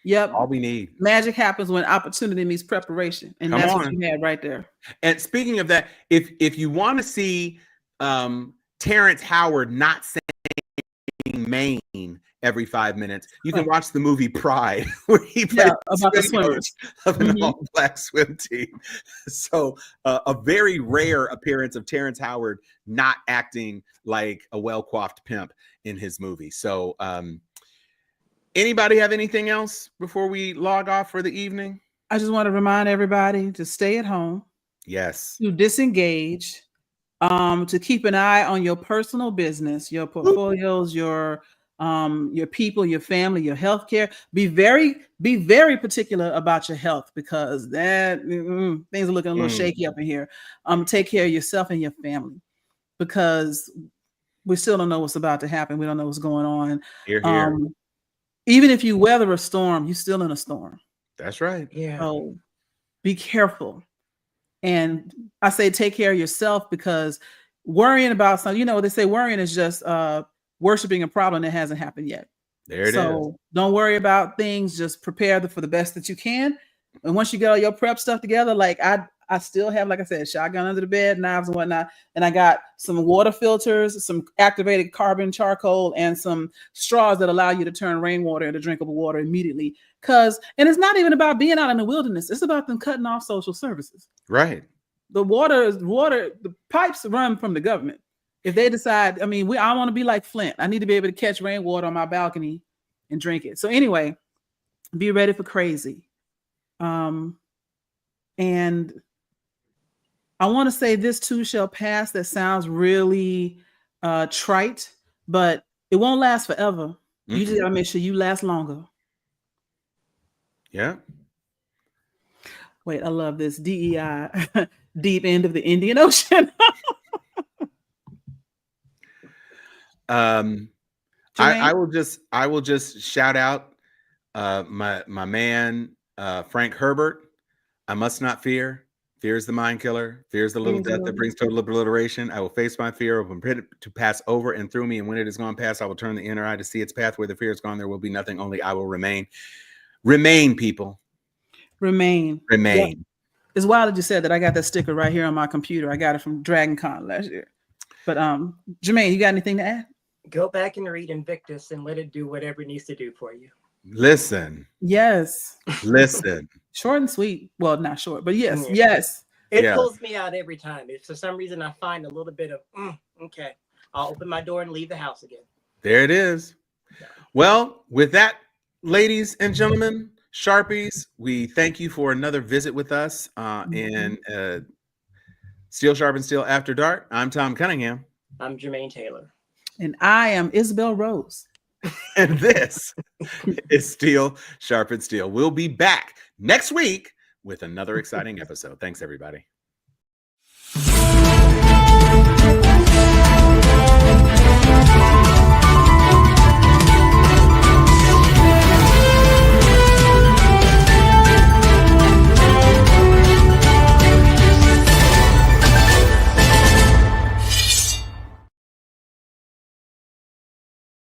Yep. All we need. Magic happens when opportunity meets preparation, and Come that's on. what you had right there. And speaking of that, if you want to see Terrence Howard not saying Maine every 5 minutes, you can watch the movie Pride, where he plays about the swimmers of an all-black swim team. So a very rare appearance of Terrence Howard not acting like a well-coiffed pimp in his movie. So anybody have anything else before we log off for the evening? I just want to remind everybody to stay at home, Yes. to disengage, to keep an eye on your personal business, your portfolios, your people, your family, your health care. Be very particular about your health, because that things are looking a little shaky up in here. Take care of yourself and your family, because we still don't know what's about to happen. We don't know what's going on. Here, here. Even if you weather a storm, you're still in a storm. That's right. Yeah. So be careful. And I say take care of yourself, because worrying about something, they say worrying is just worshiping a problem that hasn't happened yet. There it is. So don't worry about things. Just prepare for the best that you can. And once you get all your prep stuff together, like I still have, like I said, shotgun under the bed, knives and whatnot. And I got some water filters, some activated carbon charcoal, and some straws that allow you to turn rainwater into drinkable water immediately. And it's not even about being out in the wilderness. It's about them cutting off social services. Right. The the pipes run from the government. If they decide, I want to be like Flint. I need to be able to catch rainwater on my balcony and drink it. So anyway, be ready for crazy. And I want to say this too shall pass. That sounds really trite, but it won't last forever. Mm-hmm. You just gotta make sure you last longer. Yeah. Wait, I love this. DEI, deep end of the Indian Ocean. I will just shout out my man Frank Herbert. I must not fear. Fear is the mind killer. Fear is the little death that brings total obliteration. I will face my fear, will permit it to pass over and through me. And when it is gone past, I will turn the inner eye to see its path. Where the fear is gone, there will be nothing. Only I will remain. Remain, people. Remain. Remain. Yeah. It's wild that you said that. I got that sticker right here on my computer. I got it from Dragon Con last year. But Jermaine, you got anything to add? Go back and read Invictus and let it do whatever it needs to do for you. Listen. Yes. Listen. Short and sweet. Well, not short, but yes, yes. It pulls me out every time. If for some reason I find a little bit of, okay, I'll open my door and leave the house again. There it is. Well, with that, ladies and gentlemen, Sharpies, we thank you for another visit with us in Steel Sharp and Steel After Dark. I'm Tom Cunningham. I'm Jermaine Taylor. And I am Isabel Rose. And this is Steel Sharp and Steel. We'll be back next week with another exciting episode. Thanks, everybody.